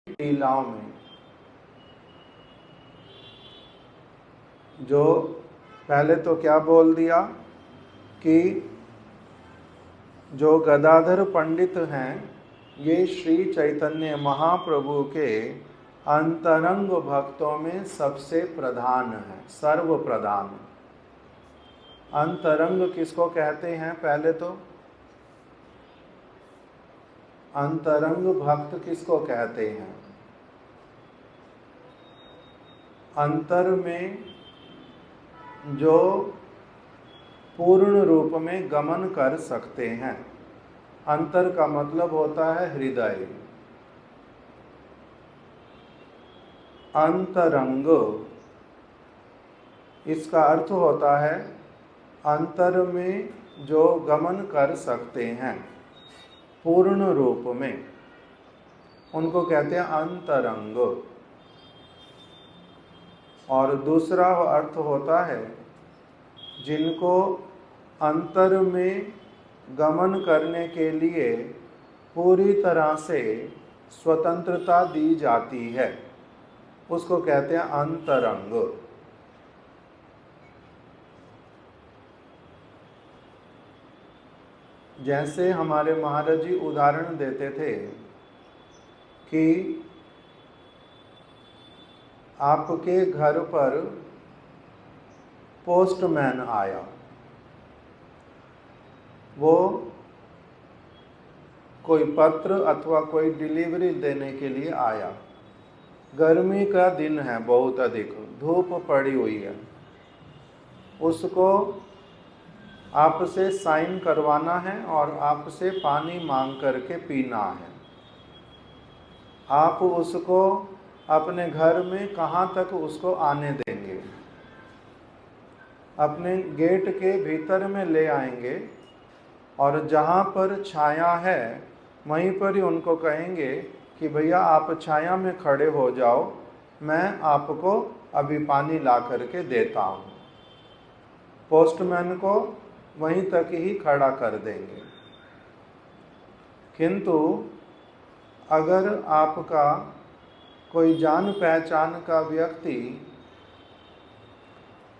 लीलाओं में जो पहले तो क्या बोल दिया कि जो गदाधर पंडित हैं ये श्री चैतन्य महाप्रभु के अंतरंग भक्तों में सबसे प्रधान है, सर्व प्रधान। अंतरंग किसको कहते हैं? पहले तो अंतरंग भक्त किसको कहते हैं? अंतर में जो पूर्ण रूप में गमन कर सकते हैं। अंतर का मतलब होता है हृदय। अंतरंग इसका अर्थ होता है अंतर में जो गमन कर सकते हैं पूर्ण रूप में, उनको कहते हैं अंतरंग। और दूसरा अर्थ होता है जिनको अंतर में गमन करने के लिए पूरी तरह से स्वतंत्रता दी जाती है, उसको कहते हैं अंतरंग। जैसे हमारे महाराज जी उदाहरण देते थे कि आपके घर पर पोस्टमैन आया, वो कोई पत्र अथवा कोई डिलीवरी देने के लिए आया। गर्मी का दिन है, बहुत अधिक धूप पड़ी हुई है, उसको आपसे साइन करवाना है और आपसे पानी मांग करके पीना है। आप उसको अपने घर में कहाँ तक उसको आने देंगे? अपने गेट के भीतर में ले आएंगे और जहाँ पर छाया है वहीं पर ही उनको कहेंगे कि भैया आप छाया में खड़े हो जाओ, मैं आपको अभी पानी ला करके देता हूँ। पोस्टमैन को वहीं तक ही खड़ा कर देंगे। किंतु अगर आपका कोई जान पहचान का व्यक्ति,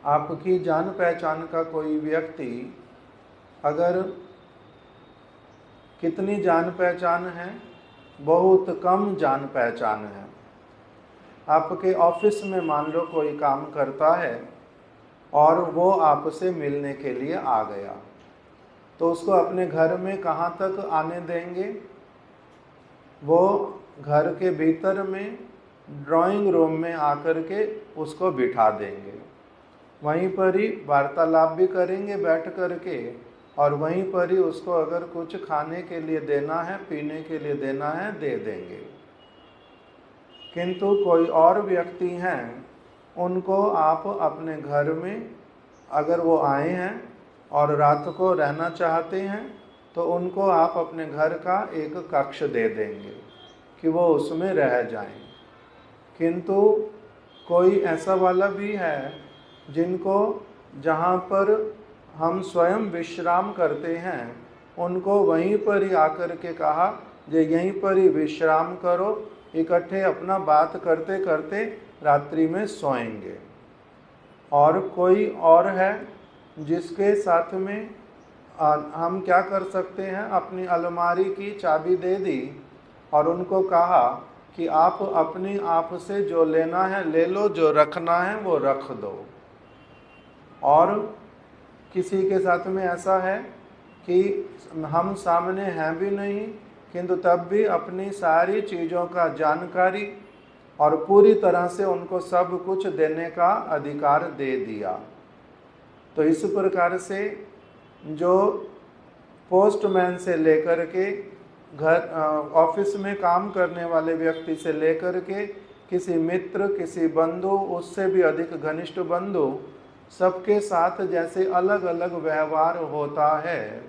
आपकी जान पहचान का कोई व्यक्ति, अगर कितनी जान पहचान है? बहुत कम जान पहचान है। आपके ऑफिस में मान लो कोई काम करता है और वो आपसे मिलने के लिए आ गया, तो उसको अपने घर में कहाँ तक आने देंगे? वो घर के भीतर में ड्राइंग रूम में आकर के उसको बिठा देंगे, वहीं पर ही वार्तालाप भी करेंगे बैठ करके, और वहीं पर ही उसको अगर कुछ खाने के लिए देना है, पीने के लिए देना है, दे देंगे। किंतु कोई और व्यक्ति हैं, उनको आप अपने घर में, अगर वो आए हैं और रात को रहना चाहते हैं, तो उनको आप अपने घर का एक कक्ष दे देंगे कि वो उसमें रह जाएं। किंतु कोई ऐसा वाला भी है जिनको जहाँ पर हम स्वयं विश्राम करते हैं, उनको वहीं पर ही आकर के कहा जे यहीं पर ही विश्राम करो, इकट्ठे अपना बात करते करते रात्रि में सोएंगे। और कोई और है जिसके साथ में हम क्या कर सकते हैं, अपनी अलमारी की चाबी दे दी और उनको कहा कि आप अपनी आप से जो लेना है ले लो, जो रखना है वो रख दो। और किसी के साथ में ऐसा है कि हम सामने हैं भी नहीं, किंतु तब भी अपनी सारी चीज़ों का जानकारी और पूरी तरह से उनको सब कुछ देने का अधिकार दे दिया। तो इस प्रकार से जो पोस्टमैन से लेकर के घर ऑफिस में काम करने वाले व्यक्ति से लेकर के किसी मित्र, किसी बंधु, उससे भी अधिक घनिष्ठ बंधु, सबके साथ जैसे अलग अलग व्यवहार होता है,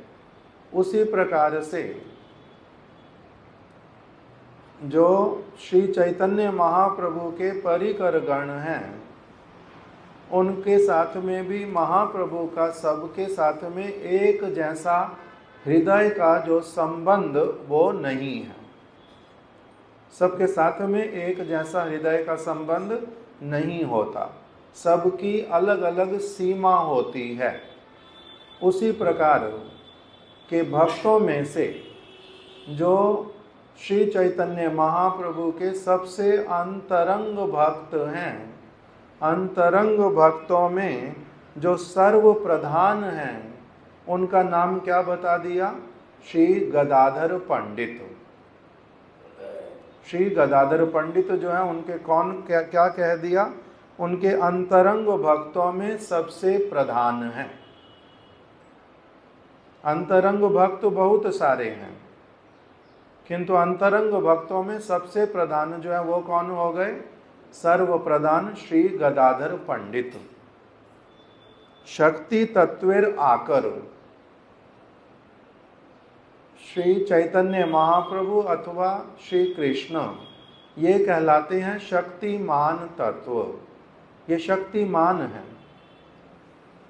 उसी प्रकार से जो श्री चैतन्य महाप्रभु के परिकर गण हैं, उनके साथ में भी महाप्रभु का सबके साथ में एक जैसा हृदय का जो संबंध वो नहीं है। सबके साथ में एक जैसा हृदय का संबंध नहीं होता, सबकी अलग अलग सीमा होती है। उसी प्रकार के भक्तों में से जो श्री चैतन्य महाप्रभु के सबसे अंतरंग भक्त हैं, अंतरंग भक्तों में जो सर्व प्रधान हैं, उनका नाम क्या बता दिया? श्री गदाधर पंडित। श्री गदाधर पंडित जो है उनके कौन क्या क्या कह दिया? उनके अंतरंग भक्तों में सबसे प्रधान हैं। अंतरंग भक्त बहुत सारे हैं, किंतु अंतरंग भक्तों में सबसे प्रधान जो है वो कौन हो गए? सर्व प्रधान श्री गदाधर पंडित। शक्ति तत्वेर आकर श्री चैतन्य महाप्रभु अथवा श्री कृष्ण ये कहलाते हैं शक्तिमान तत्व। ये शक्तिमान है।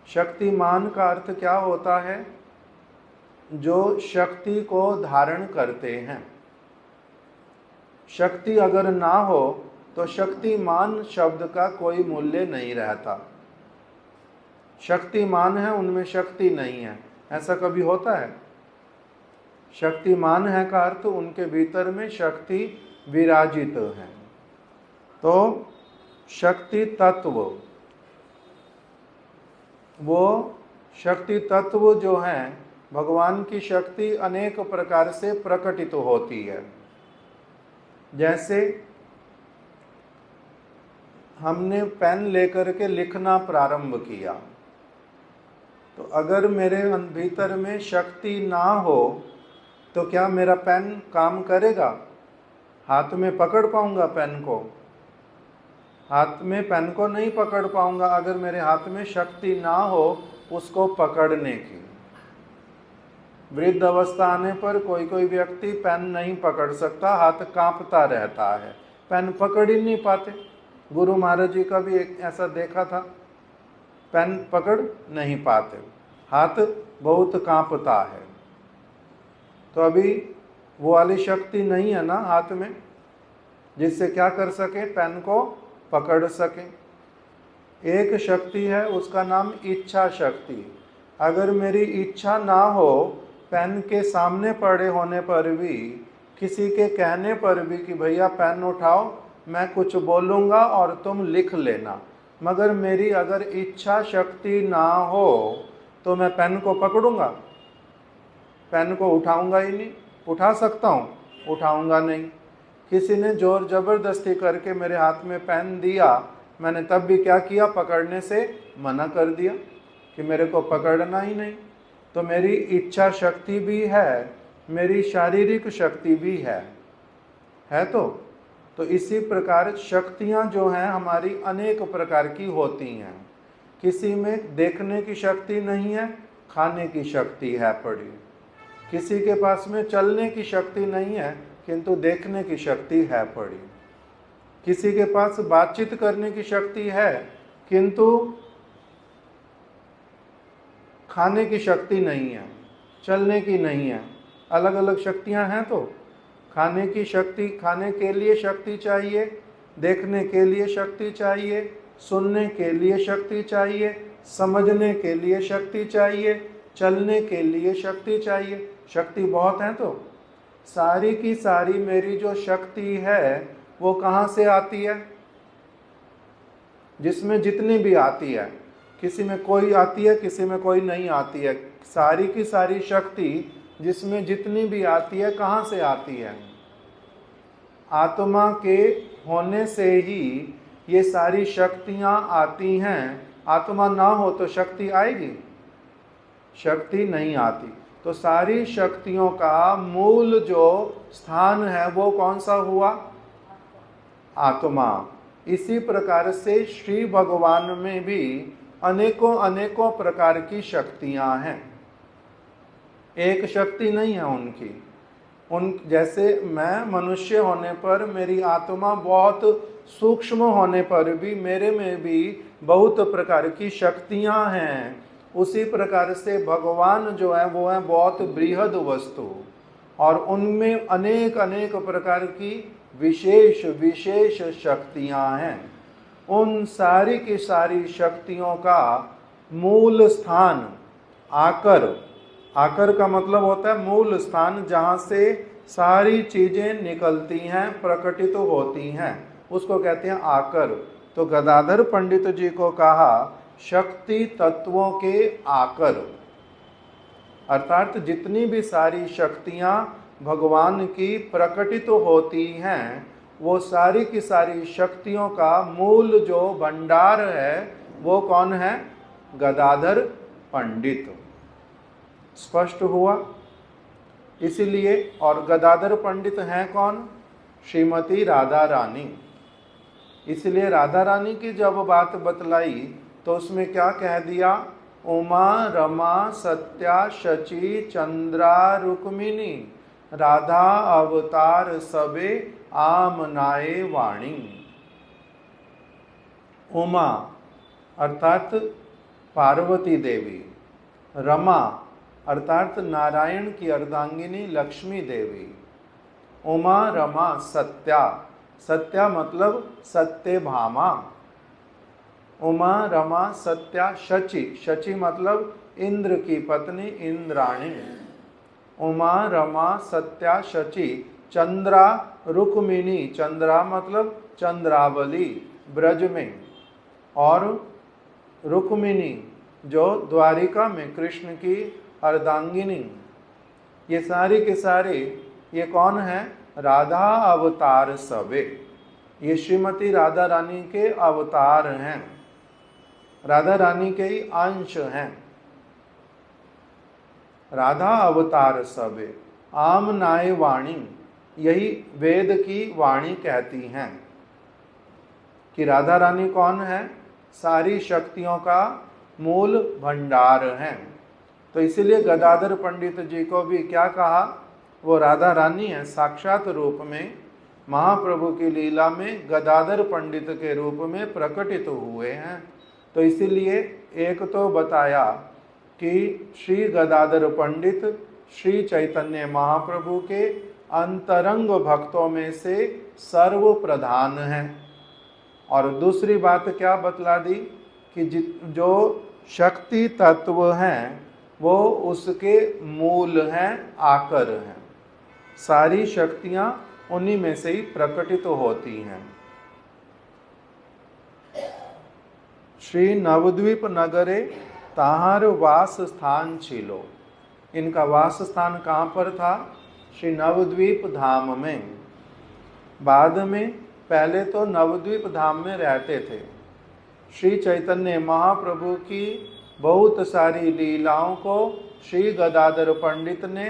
शक्तिमान का अर्थ क्या होता है? जो शक्ति को धारण करते हैं। शक्ति अगर ना हो तो शक्तिमान शब्द का कोई मूल्य नहीं रहता। शक्तिमान है, उनमें शक्ति नहीं है, ऐसा कभी होता है? शक्तिमान है का अर्थ उनके भीतर में शक्ति विराजित है। तो शक्ति तत्व, वो शक्ति तत्व जो है, भगवान की शक्ति अनेक प्रकार से प्रकटित होती है। जैसे हमने पेन लेकर के लिखना प्रारंभ किया, तो अगर मेरे भीतर में शक्ति ना हो तो क्या मेरा पेन काम करेगा? हाथ में पकड़ पाऊंगा पेन को? हाथ में पेन को नहीं पकड़ पाऊंगा अगर मेरे हाथ में शक्ति ना हो उसको पकड़ने की। वृद्ध अवस्था आने पर कोई कोई व्यक्ति पेन नहीं पकड़ सकता, हाथ कांपता रहता है, पेन पकड़ ही नहीं पाते। गुरु महाराज जी का भी एक ऐसा देखा था, पेन पकड़ नहीं पाते, हाथ बहुत कांपता है। तो अभी वो वाली शक्ति नहीं है ना हाथ में, जिससे क्या कर सके? पेन को पकड़ सके। एक शक्ति है, उसका नाम इच्छा शक्ति। अगर मेरी इच्छा ना हो, पेन के सामने पड़े होने पर भी, किसी के कहने पर भी कि भैया पेन उठाओ, मैं कुछ बोलूँगा और तुम लिख लेना, मगर मेरी अगर इच्छा शक्ति ना हो तो मैं पेन को पकड़ूंगा? पेन को उठाऊंगा ही नहीं। उठा सकता हूँ, उठाऊंगा नहीं। किसी ने जोर जबरदस्ती करके मेरे हाथ में पेन दिया, मैंने तब भी क्या किया? पकड़ने से मना कर दिया कि मेरे को पकड़ना ही नहीं। तो मेरी इच्छा शक्ति भी है, मेरी शारीरिक शक्ति भी है तो इसी प्रकार शक्तियाँ जो हैं हमारी अनेक प्रकार की होती हैं। किसी में देखने की शक्ति नहीं है, खाने की शक्ति है पड़ी। किसी के पास में चलने की शक्ति नहीं है, किंतु देखने की शक्ति है पड़ी। किसी के पास बातचीत करने की शक्ति है, किंतु खाने की शक्ति नहीं है, चलने की नहीं है। अलग अलग शक्तियां हैं। तो खाने की शक्ति, खाने के लिए शक्ति चाहिए, देखने के लिए शक्ति चाहिए, सुनने के लिए शक्ति चाहिए, समझने के लिए शक्ति चाहिए, चलने के लिए शक्ति चाहिए। शक्ति बहुत है। तो सारी की सारी मेरी जो शक्ति है वो कहाँ से आती है? जिसमें जितनी भी आती है, किसी में कोई आती है, किसी में कोई नहीं आती है। सारी की सारी शक्ति जिसमें जितनी भी आती है, कहाँ से आती है? आत्मा के होने से ही ये सारी शक्तियाँ आती हैं। आत्मा ना हो तो शक्ति आएगी? शक्ति नहीं आती। तो सारी शक्तियों का मूल जो स्थान है वो कौन सा हुआ? आत्मा। इसी प्रकार से श्री भगवान में भी अनेकों अनेकों प्रकार की शक्तियां हैं। एक शक्ति नहीं है उनकी। जैसे मैं मनुष्य होने पर मेरी आत्मा बहुत सूक्ष्म होने पर भी मेरे में भी बहुत प्रकार की शक्तियां हैं, उसी प्रकार से भगवान जो है वो है बहुत बृहद वस्तु और उनमें अनेक अनेक प्रकार की विशेष विशेष शक्तियां हैं, उन सारी की सारी शक्तियों का मूल स्थान आकर, आकर का मतलब होता है मूल स्थान, जहाँ से सारी चीजें निकलती हैं, प्रकटित होती हैं, उसको कहते हैं आकर। तो गदाधर पंडित जी को कहा शक्ति तत्वों के आकर, अर्थात जितनी भी सारी शक्तियां भगवान की प्रकटित होती हैं, वो सारी की सारी शक्तियों का मूल जो भंडार है वो कौन है? गदाधर पंडित। स्पष्ट हुआ? इसलिए, और गदाधर पंडित हैं कौन? श्रीमती राधा रानी। इसलिए राधा रानी की जब बात बतलाई तो उसमें क्या कह दिया? उमा रमा सत्या शची चंद्रा रुक्मिणी राधा अवतार सबे आमनाए वाणी। उमा अर्थात पार्वती देवी, रमा अर्थात नारायण की अर्धांगिनी लक्ष्मी देवी, उमा रमा सत्या, सत्या मतलब सत्यभामा, उमा रमा सत्या शची, शची मतलब इंद्र की पत्नी इंद्राणी, उमा रमा सत्या शची चंद्रा रुक्मिणी, चंद्रा मतलब चंद्रावली ब्रज में, और रुक्मिणी जो द्वारिका में कृष्ण की अर्धांगिनी। ये सारी के सारे ये कौन है? राधा अवतार सबे, ये श्रीमती राधा रानी के अवतार हैं, राधा रानी के ही अंश हैं। राधा अवतार सबे आमनाए वाणी, यही वेद की वाणी कहती हैं कि राधा रानी कौन है? सारी शक्तियों का मूल भंडार हैं। तो इसीलिए गदाधर पंडित जी को भी क्या कहा? वो राधा रानी है, साक्षात रूप में महाप्रभु की लीला में गदाधर पंडित के रूप में प्रकटित हुए हैं। तो इसीलिए एक तो बताया कि श्री गदाधर पंडित श्री चैतन्य महाप्रभु के अंतरंग भक्तों में से सर्व प्रधान हैं, और दूसरी बात क्या बतला दी कि जो शक्ति तत्व हैं वो उसके मूल हैं, आकर हैं, सारी शक्तियां उन्हीं में से ही प्रकटित होती हैं। श्री नवद्वीप नगरे ताहार वास स्थान छिलो, इनका वास स्थान कहाँ पर था? श्री नवद्वीप धाम में। बाद में पहले तो नवद्वीप धाम में रहते थे। श्री चैतन्य महाप्रभु की बहुत सारी लीलाओं को श्री गदाधर पंडित ने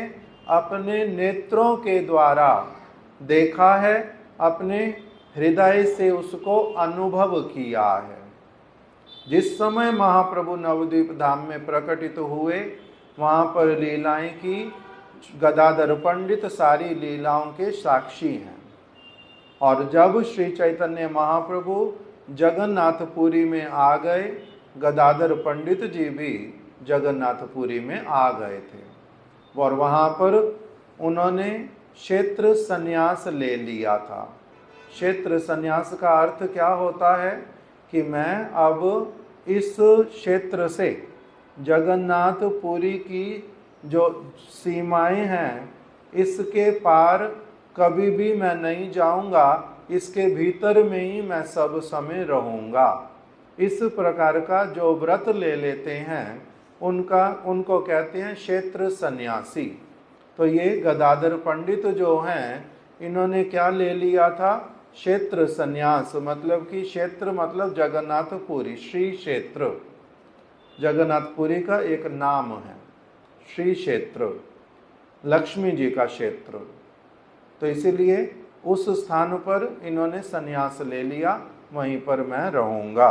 अपने नेत्रों के द्वारा देखा है, अपने हृदय से उसको अनुभव किया है। जिस समय महाप्रभु नवद्वीप धाम में प्रकटित हुए, वहाँ पर लीलाएं की, गदाधर पंडित सारी लीलाओं के साक्षी हैं। और जब श्री चैतन्य महाप्रभु जगन्नाथपुरी में आ गए, गदाधर पंडित जी भी जगन्नाथपुरी में आ गए थे, और वहाँ पर उन्होंने क्षेत्र संन्यास ले लिया था। क्षेत्र संन्यास का अर्थ क्या होता है कि मैं अब इस क्षेत्र से, जगन्नाथपुरी की जो सीमाएं हैं, इसके पार कभी भी मैं नहीं जाऊंगा, इसके भीतर में ही मैं सब समय रहूंगा। इस प्रकार का जो व्रत ले लेते हैं उनको कहते हैं क्षेत्र सन्यासी। तो ये गदाधर पंडित जो हैं, इन्होंने क्या ले लिया था? क्षेत्र सन्यास, मतलब कि क्षेत्र मतलब जगन्नाथपुरी, श्री क्षेत्र जगन्नाथपुरी का एक नाम है, श्री क्षेत्र लक्ष्मी जी का क्षेत्र। तो इसीलिए उस स्थान पर इन्होंने सन्यास ले लिया, वहीं पर मैं रहूँगा।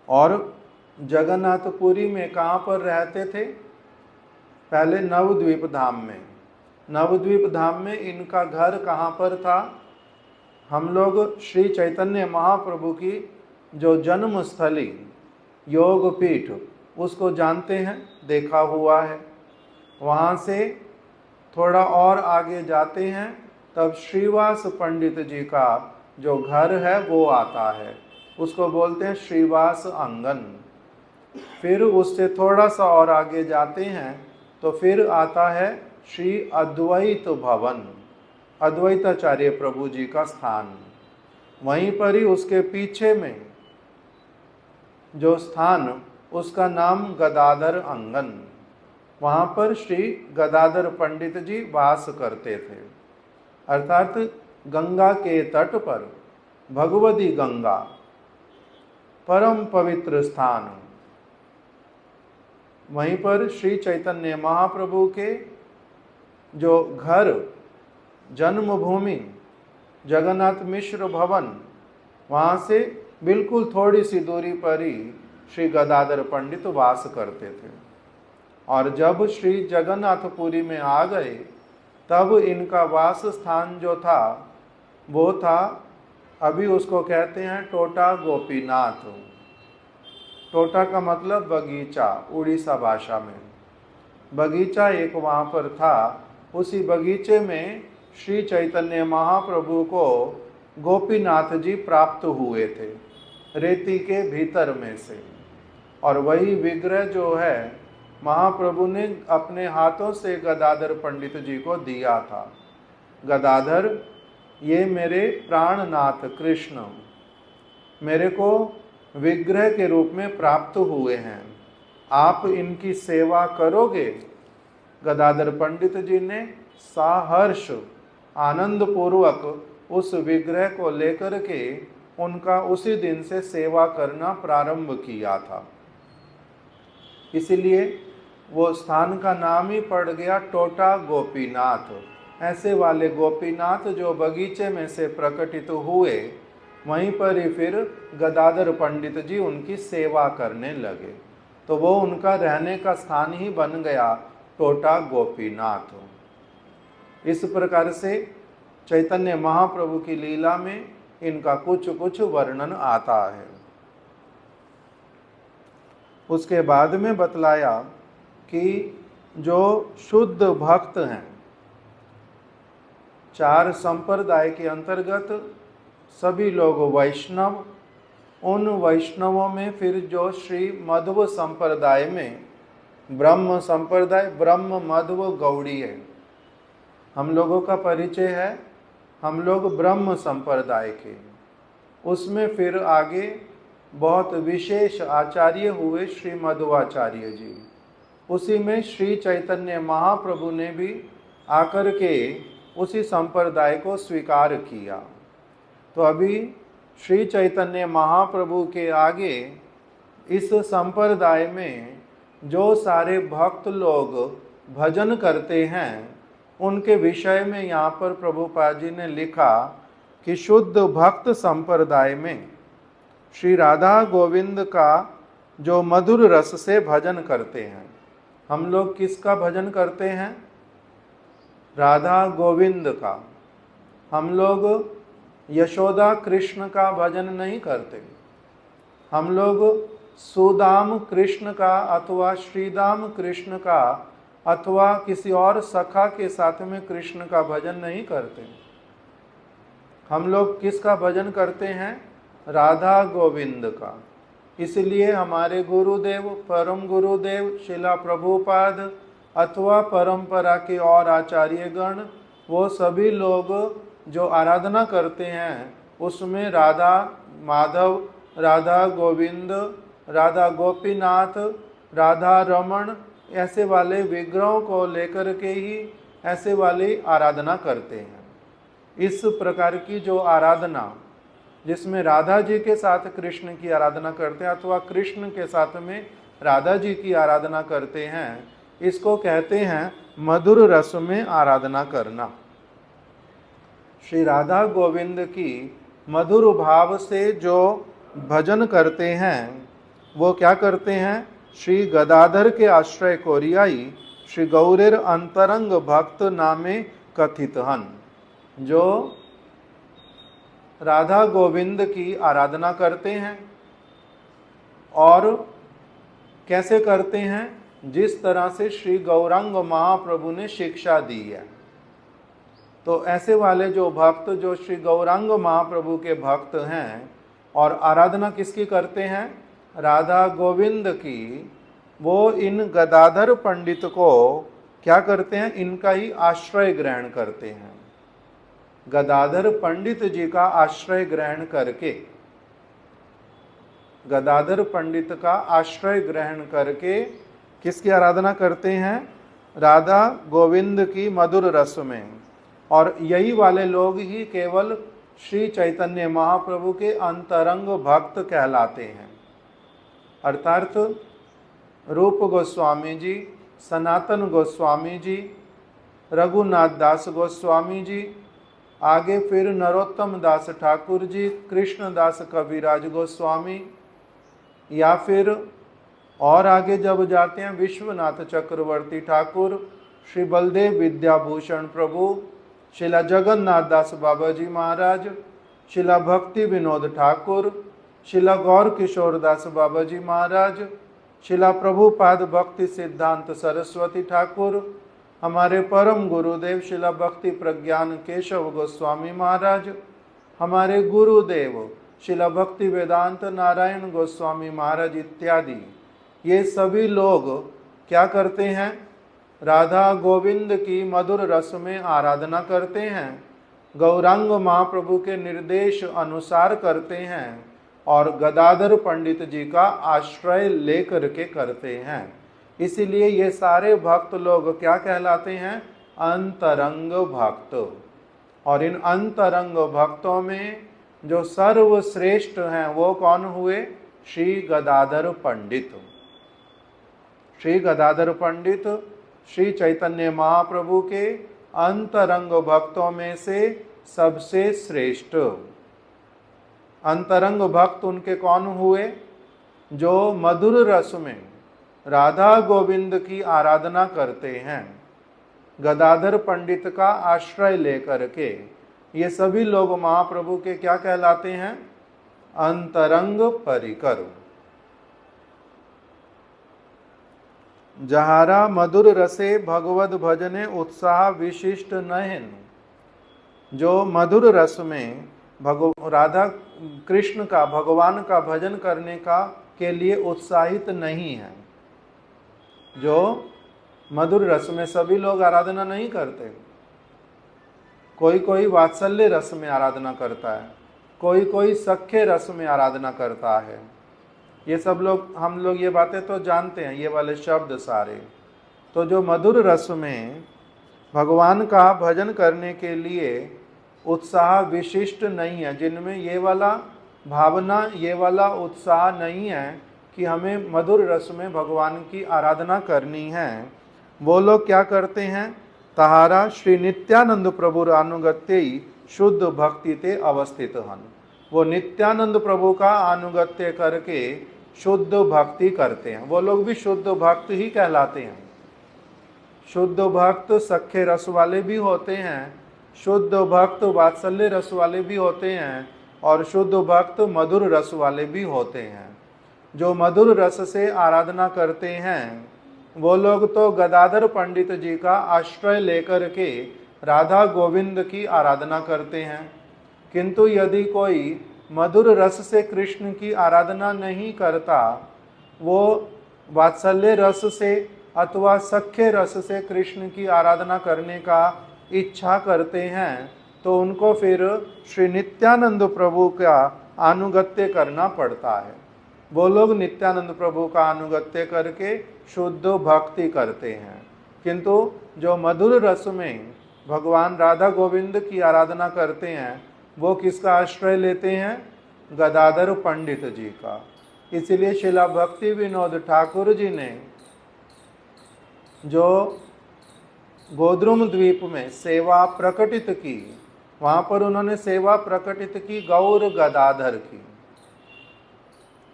और जगन्नाथपुरी में कहाँ पर रहते थे? पहले नवद्वीप धाम में। नवद्वीप धाम में इनका घर कहाँ पर था? हम लोग श्री चैतन्य महाप्रभु की जो जन्म स्थली योगपीठ उसको जानते हैं, देखा हुआ है। वहाँ से थोड़ा और आगे जाते हैं तब श्रीवास पंडित जी का जो घर है वो आता है, उसको बोलते हैं श्रीवास आंगन। फिर उससे थोड़ा सा और आगे जाते हैं तो फिर आता है श्री अद्वैत भवन, अद्वैताचार्य प्रभु जी का स्थान। वहीं पर ही उसके पीछे में जो स्थान, उसका नाम गदाधर आंगन, वहाँ पर श्री गदाधर पंडित जी वास करते थे। अर्थात गंगा के तट पर भगवती गंगा, परम पवित्र स्थान, वहीं पर श्री चैतन्य महाप्रभु के जो घर, जन्मभूमि जगन्नाथ मिश्र भवन, वहाँ से बिल्कुल थोड़ी सी दूरी पर ही श्री गदाधर पंडित वास करते थे। और जब श्री जगन्नाथपुरी में आ गए तब इनका वास स्थान जो था वो था, अभी उसको कहते हैं टोटा गोपीनाथ। टोटा का मतलब बगीचा, उड़ीसा भाषा में बगीचा एक वहाँ पर था। उसी बगीचे में श्री चैतन्य महाप्रभु को गोपीनाथ जी प्राप्त हुए थे, रेती के भीतर में से। और वही विग्रह जो है महाप्रभु ने अपने हाथों से गदाधर पंडित जी को दिया था। गदाधर, ये मेरे प्राणनाथ कृष्ण मेरे को विग्रह के रूप में प्राप्त हुए हैं, आप इनकी सेवा करोगे। गदाधर पंडित जी ने सहर्ष आनंद पूर्वक उस विग्रह को लेकर के उनका उसी दिन से सेवा करना प्रारंभ किया था। इसलिए वो स्थान का नाम ही पड़ गया टोटा गोपीनाथ। ऐसे वाले गोपीनाथ जो बगीचे में से प्रकटित हुए, वहीं पर ही फिर गदाधर पंडित जी उनकी सेवा करने लगे, तो वो उनका रहने का स्थान ही बन गया टोटा गोपीनाथ। इस प्रकार से चैतन्य महाप्रभु की लीला में इनका कुछ कुछ वर्णन आता है। उसके बाद में बतलाया कि जो शुद्ध भक्त हैं, 4 संप्रदाय के अंतर्गत सभी लोग वैष्णव, उन वैष्णवों में फिर जो श्री मध्व संप्रदाय में ब्रह्म संप्रदाय, ब्रह्म मध्व गौड़ी है, हम लोगों का परिचय है, हम लोग ब्रह्म संप्रदाय के। उसमें फिर आगे बहुत विशेष आचार्य हुए श्री मध्वाचार्य जी। उसी में श्री चैतन्य महाप्रभु ने भी आकर के उसी संप्रदाय को स्वीकार किया। तो अभी श्री चैतन्य महाप्रभु के आगे इस संप्रदाय में जो सारे भक्त लोग भजन करते हैं, उनके विषय में यहाँ पर प्रभुपाद जी ने लिखा कि शुद्ध भक्त संप्रदाय में श्री राधा गोविंद का जो मधुर रस से भजन करते हैं। हम लोग किसका भजन करते हैं? राधा गोविंद का। हम लोग यशोदा कृष्ण का भजन नहीं करते, हम लोग सुदाम कृष्ण का अथवा श्रीदाम कृष्ण का अथवा किसी और सखा के साथ में कृष्ण का भजन नहीं करते। हम लोग किसका भजन करते हैं? राधा गोविंद का। इसलिए हमारे गुरुदेव, परम गुरुदेव शिला प्रभुपाद अथवा परंपरा के और आचार्यगण, वो सभी लोग जो आराधना करते हैं उसमें राधा माधव, राधा गोविंद, राधा गोपीनाथ, राधा रमण, ऐसे वाले विग्रहों को लेकर के ही ऐसे वाली आराधना करते हैं। इस प्रकार की जो आराधना, जिसमें राधा जी के साथ कृष्ण की आराधना करते हैं अथवा कृष्ण के साथ में राधा जी की आराधना करते हैं, इसको कहते हैं मधुर रस में आराधना करना। श्री राधा गोविंद की मधुर भाव से जो भजन करते हैं, वो क्या करते हैं? श्री गदाधर के आश्रय को रियाई श्री गौरेर अंतरंग भक्त नामे कथित हन। जो राधा गोविंद की आराधना करते हैं, और कैसे करते हैं? जिस तरह से श्री गौरांग महाप्रभु ने शिक्षा दी है। तो ऐसे वाले जो भक्त जो श्री गौरांग महाप्रभु के भक्त हैं और आराधना किसकी करते हैं, राधा गोविंद की, वो इन गदाधर पंडित को क्या करते हैं, इनका ही आश्रय ग्रहण करते हैं। गदाधर पंडित जी का आश्रय ग्रहण करके, गदाधर पंडित का आश्रय ग्रहण करके किसकी आराधना करते हैं, राधा गोविंद की मधुर रस में। और यही वाले लोग ही केवल श्री चैतन्य महाप्रभु के अंतरंग भक्त कहलाते हैं। अर्थात रूप गोस्वामी जी, सनातन गोस्वामी जी, रघुनाथ दास गोस्वामी जी, आगे फिर नरोत्तम दास ठाकुर जी, कृष्णदास कविराज गोस्वामी, या फिर और आगे जब जाते हैं विश्वनाथ चक्रवर्ती ठाकुर, श्री बलदेव विद्याभूषण प्रभु, शिला जगन्नाथ दास बाबा जी महाराज, शिला भक्ति विनोद ठाकुर, शिला गौर किशोर दास बाबा जी महाराज, शिला प्रभुपाद भक्ति सिद्धांत सरस्वती ठाकुर, हमारे परम गुरुदेव शिला भक्ति प्रज्ञान केशव गोस्वामी महाराज, हमारे गुरुदेव शिला भक्ति वेदांत नारायण गोस्वामी महाराज इत्यादि, ये सभी लोग क्या करते हैं, राधा गोविंद की मधुर रस में आराधना करते हैं, गौरांग महाप्रभु के निर्देश अनुसार करते हैं और गदाधर पंडित जी का आश्रय लेकर के करते हैं। इसीलिए ये सारे भक्त लोग क्या कहलाते हैं, अंतरंग भक्त। और इन अंतरंग भक्तों में जो सर्वश्रेष्ठ हैं वो कौन हुए, श्री गदाधर पंडित। श्री गदाधर पंडित श्री चैतन्य महाप्रभु के अंतरंग भक्तों में से सबसे श्रेष्ठ। अंतरंग भक्त उनके कौन हुए, जो मधुर रस में राधा गोविंद की आराधना करते हैं, गदाधर पंडित का आश्रय लेकर के। ये सभी लोग महाप्रभु के क्या कहलाते हैं, अंतरंग परिकर। जहारा मधुर रसे भगवद भजने उत्साह विशिष्ट नयन। जो मधुर रस में राधा कृष्ण का, भगवान का भजन करने का के लिए उत्साहित नहीं है, जो मधुर रस में सभी लोग आराधना नहीं करते। कोई कोई वात्सल्य रस में आराधना करता है, कोई कोई सख्य रस में आराधना करता है। ये सब लोग, हम लोग ये बातें तो जानते हैं, ये वाले शब्द सारे। तो जो मधुर रस में भगवान का भजन करने के लिए उत्साह विशिष्ट नहीं है, जिनमें ये वाला भावना, ये वाला उत्साह नहीं है कि हमें मधुर रस में भगवान की आराधना करनी है, वो लोग क्या करते हैं, तहारा श्री नित्यानंद प्रभु अनुगत्य शुद्ध भक्ति ते अवस्थित हन। वो नित्यानंद प्रभु का अनुगत्य करके शुद्ध भक्ति करते हैं। वो लोग भी शुद्ध भक्त ही कहलाते हैं। शुद्ध भक्त सख्य रस वाले भी होते हैं, शुद्ध भक्त वात्सल्य रस वाले भी होते हैं, और शुद्ध भक्त मधुर रस वाले भी होते हैं। जो मधुर रस से आराधना करते हैं वो लोग तो गदाधर पंडित जी का आश्रय लेकर के राधा गोविंद की आराधना करते हैं। किंतु यदि कोई मधुर रस से कृष्ण की आराधना नहीं करता, वो वात्सल्य रस से अथवा सख्य रस से कृष्ण की आराधना करने का इच्छा करते हैं, तो उनको फिर श्री नित्यानंद प्रभु का अनुगत्य करना पड़ता है। वो लोग नित्यानंद प्रभु का अनुगत्य करके शुद्ध भक्ति करते हैं। किंतु जो मधुर रस में भगवान राधा गोविंद की आराधना करते हैं, वो किसका आश्रय लेते हैं, गदाधर पंडित जी का। इसलिए शिला भक्ति विनोद ठाकुर जी ने जो गोद्रुम द्वीप में सेवा प्रकटित की, वहाँ पर उन्होंने सेवा प्रकटित की गौर गदाधर की।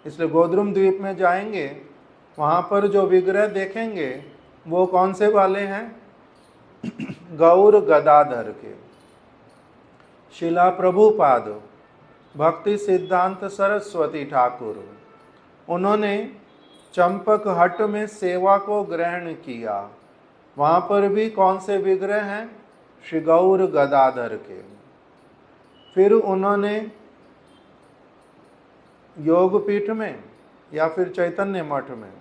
इसलिए गोद्रुम द्वीप में जाएंगे, वहाँ पर जो विग्रह देखेंगे वो कौन से वाले हैं, गौर गदाधर के। शिला प्रभुपाद भक्ति सिद्धांत सरस्वती ठाकुर, उन्होंने चंपक हट में सेवा को ग्रहण किया। वहाँ पर भी कौन से विग्रह हैं, श्री गौर गदाधर के। फिर उन्होंने योगपीठ में या फिर चैतन्य मठ में,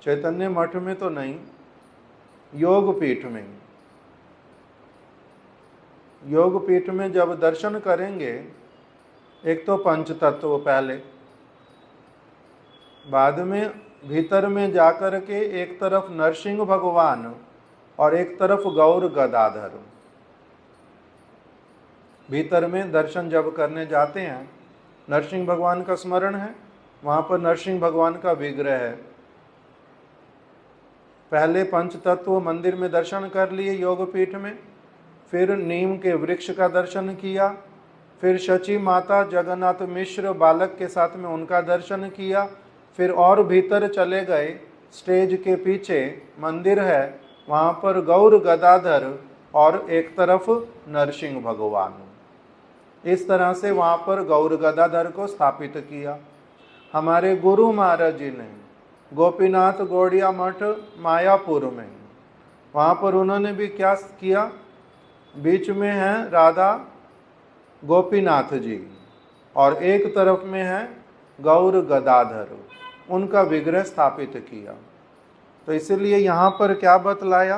चैतन्य मठ में तो नहीं, योगपीठ में, योगपीठ में जब दर्शन करेंगे, एक तो पंच तत्व पहले, बाद में भीतर में जाकर के एक तरफ नरसिंह भगवान और एक तरफ गौर गदाधर। भीतर में दर्शन जब करने जाते हैं, नरसिंह भगवान का स्मरण है, वहाँ पर नरसिंह भगवान का विग्रह है। पहले पंच तत्व मंदिर में दर्शन कर लिए योगपीठ में, फिर नीम के वृक्ष का दर्शन किया, फिर शची माता जगन्नाथ मिश्र बालक के साथ में उनका दर्शन किया, फिर और भीतर चले गए, स्टेज के पीछे मंदिर है, वहाँ पर गौर गदाधर और एक तरफ नरसिंह भगवान। इस तरह से वहाँ पर गौर गदाधर को स्थापित किया। हमारे गुरु महाराज जी ने गोपीनाथ गौड़िया मठ मायापुर में, वहाँ पर उन्होंने भी क्या किया, बीच में है राधा गोपीनाथ जी और एक तरफ में है गौर गदाधर, उनका विग्रह स्थापित किया। तो इसलिए यहाँ पर क्या बतलाया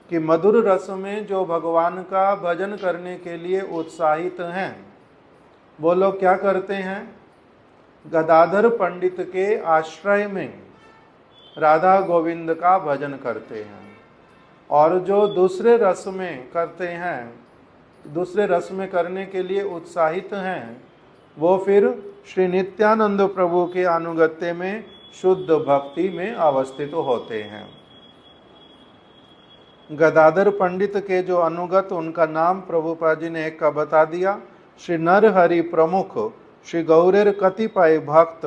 कि मधुर रस में जो भगवान का भजन करने के लिए उत्साहित हैं, वो लोग क्या करते हैं, गदाधर पंडित के आश्रय में राधा गोविंद का भजन करते हैं। और जो दूसरे रस में करते हैं, दूसरे रस में करने के लिए उत्साहित हैं, वो फिर श्री नित्यानंद प्रभु के अनुगत्य में शुद्ध भक्ति में अवस्थित होते हैं। गदाधर पंडित के जो अनुगत, उनका नाम प्रभुपाद जी ने एक का बता दिया, श्री नरहरि प्रमुख श्री गौरेर कतिपय भक्त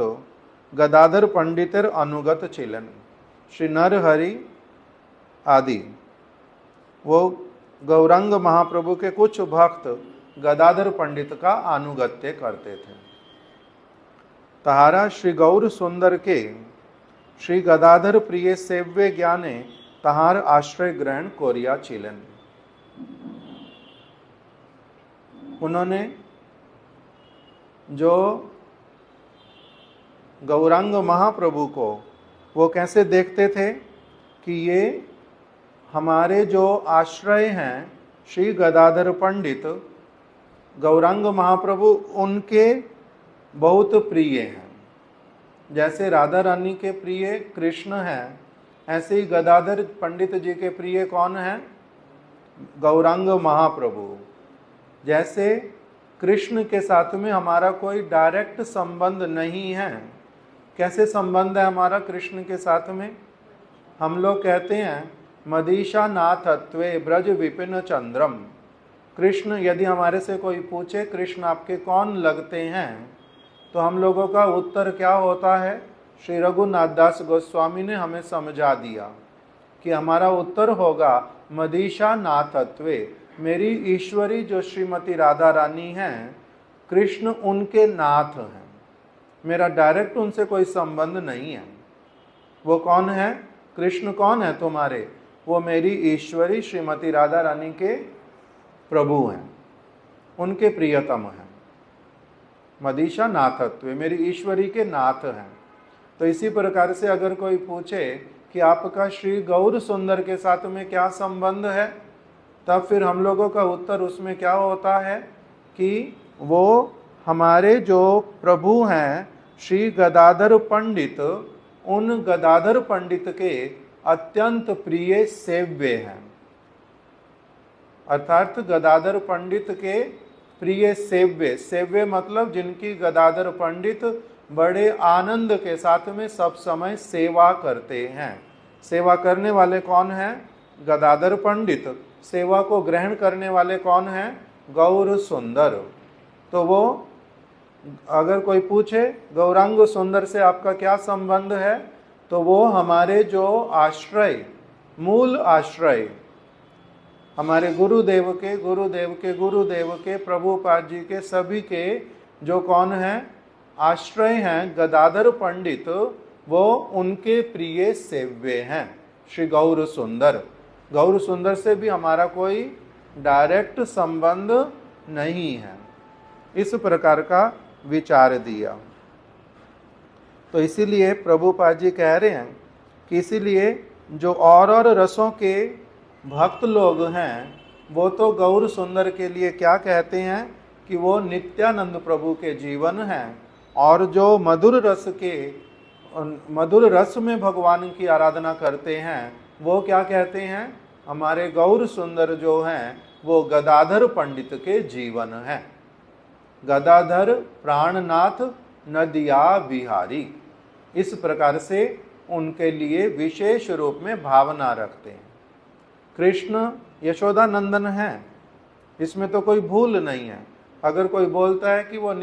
गदाधर पंडितेर अनुगत छिलेन। श्री नरहरि आदि वो गौरांग महाप्रभु के कुछ भक्त गदाधर पंडित का अनुगत्य करते थे। तहारा श्री गौर सुंदर के श्री गदाधर प्रिय सेव्य ज्ञाने तहार आश्रय ग्रहण कोरिया छिलेन। उन्होंने जो गौरांग महाप्रभु को वो कैसे देखते थे कि ये हमारे जो आश्रय हैं श्री गदाधर पंडित गौरांग महाप्रभु उनके बहुत प्रिय हैं। जैसे राधा रानी के प्रिय कृष्ण हैं, ऐसे ही गदाधर पंडित जी के प्रिय कौन हैं, गौरांग महाप्रभु। जैसे कृष्ण के साथ में हमारा कोई डायरेक्ट संबंध नहीं है। कैसे संबंध है हमारा कृष्ण के साथ में, हम लोग कहते हैं मदीशा नाथत्वे ब्रज विपिन चंद्रम। कृष्ण, यदि हमारे से कोई पूछे कृष्ण आपके कौन लगते हैं, तो हम लोगों का उत्तर क्या होता है, श्री रघुनाथ दास गोस्वामी ने हमें समझा दिया कि हमारा उत्तर होगा मदीशा नाथत्वे, मेरी ईश्वरी जो श्रीमती राधा रानी हैं, कृष्ण उनके नाथ हैं, मेरा डायरेक्ट उनसे कोई संबंध नहीं है। वो कौन है, कृष्ण कौन है तुम्हारे, वो मेरी ईश्वरी श्रीमती राधा रानी के प्रभु हैं, उनके प्रियतम हैं। मदीशा नाथत्व, मेरी ईश्वरी के नाथ हैं। तो इसी प्रकार से अगर कोई पूछे कि आपका श्री गौर सुंदर के साथ में क्या संबंध है, तब फिर हम लोगों का उत्तर उसमें क्या होता है कि वो हमारे जो प्रभु हैं श्री गदाधर पंडित, उन गदाधर पंडित के अत्यंत प्रिय सेव्य हैं। अर्थात गदाधर पंडित के प्रिय सेव्य, सेव्य मतलब जिनकी गदाधर पंडित बड़े आनंद के साथ में सब समय सेवा करते हैं। सेवा करने वाले कौन हैं, गदाधर पंडित। सेवा को ग्रहण करने वाले कौन हैं, गौर सुंदर। तो वो अगर कोई पूछे गौरांग सुंदर से आपका क्या संबंध है, तो वो हमारे जो आश्रय, मूल आश्रय, हमारे गुरुदेव के गुरुदेव के गुरुदेव के प्रभुपाद जी के सभी के जो कौन हैं, आश्रय हैं गदाधर पंडित, वो उनके प्रिय सेव्य हैं श्री गौर सुंदर। गौर सुंदर से भी हमारा कोई डायरेक्ट संबंध नहीं है। इस प्रकार का विचार दिया। तो इसीलिए प्रभुपाद जी कह रहे हैं कि इसीलिए जो और रसों के भक्त लोग हैं वो तो गौर सुंदर के लिए क्या कहते हैं कि वो नित्यानंद प्रभु के जीवन हैं, और जो मधुर रस में भगवान की आराधना करते हैं वो क्या कहते हैं, हमारे गौर सुंदर जो हैं वो गदाधर पंडित के जीवन हैं। गदाधर प्राणनाथ नदिया बिहारी, इस प्रकार से उनके लिए विशेष रूप में भावना रखते हैं। कृष्ण यशोदा नंदन है, इसमें तो कोई भूल नहीं है। अगर कोई बोलता है कि वो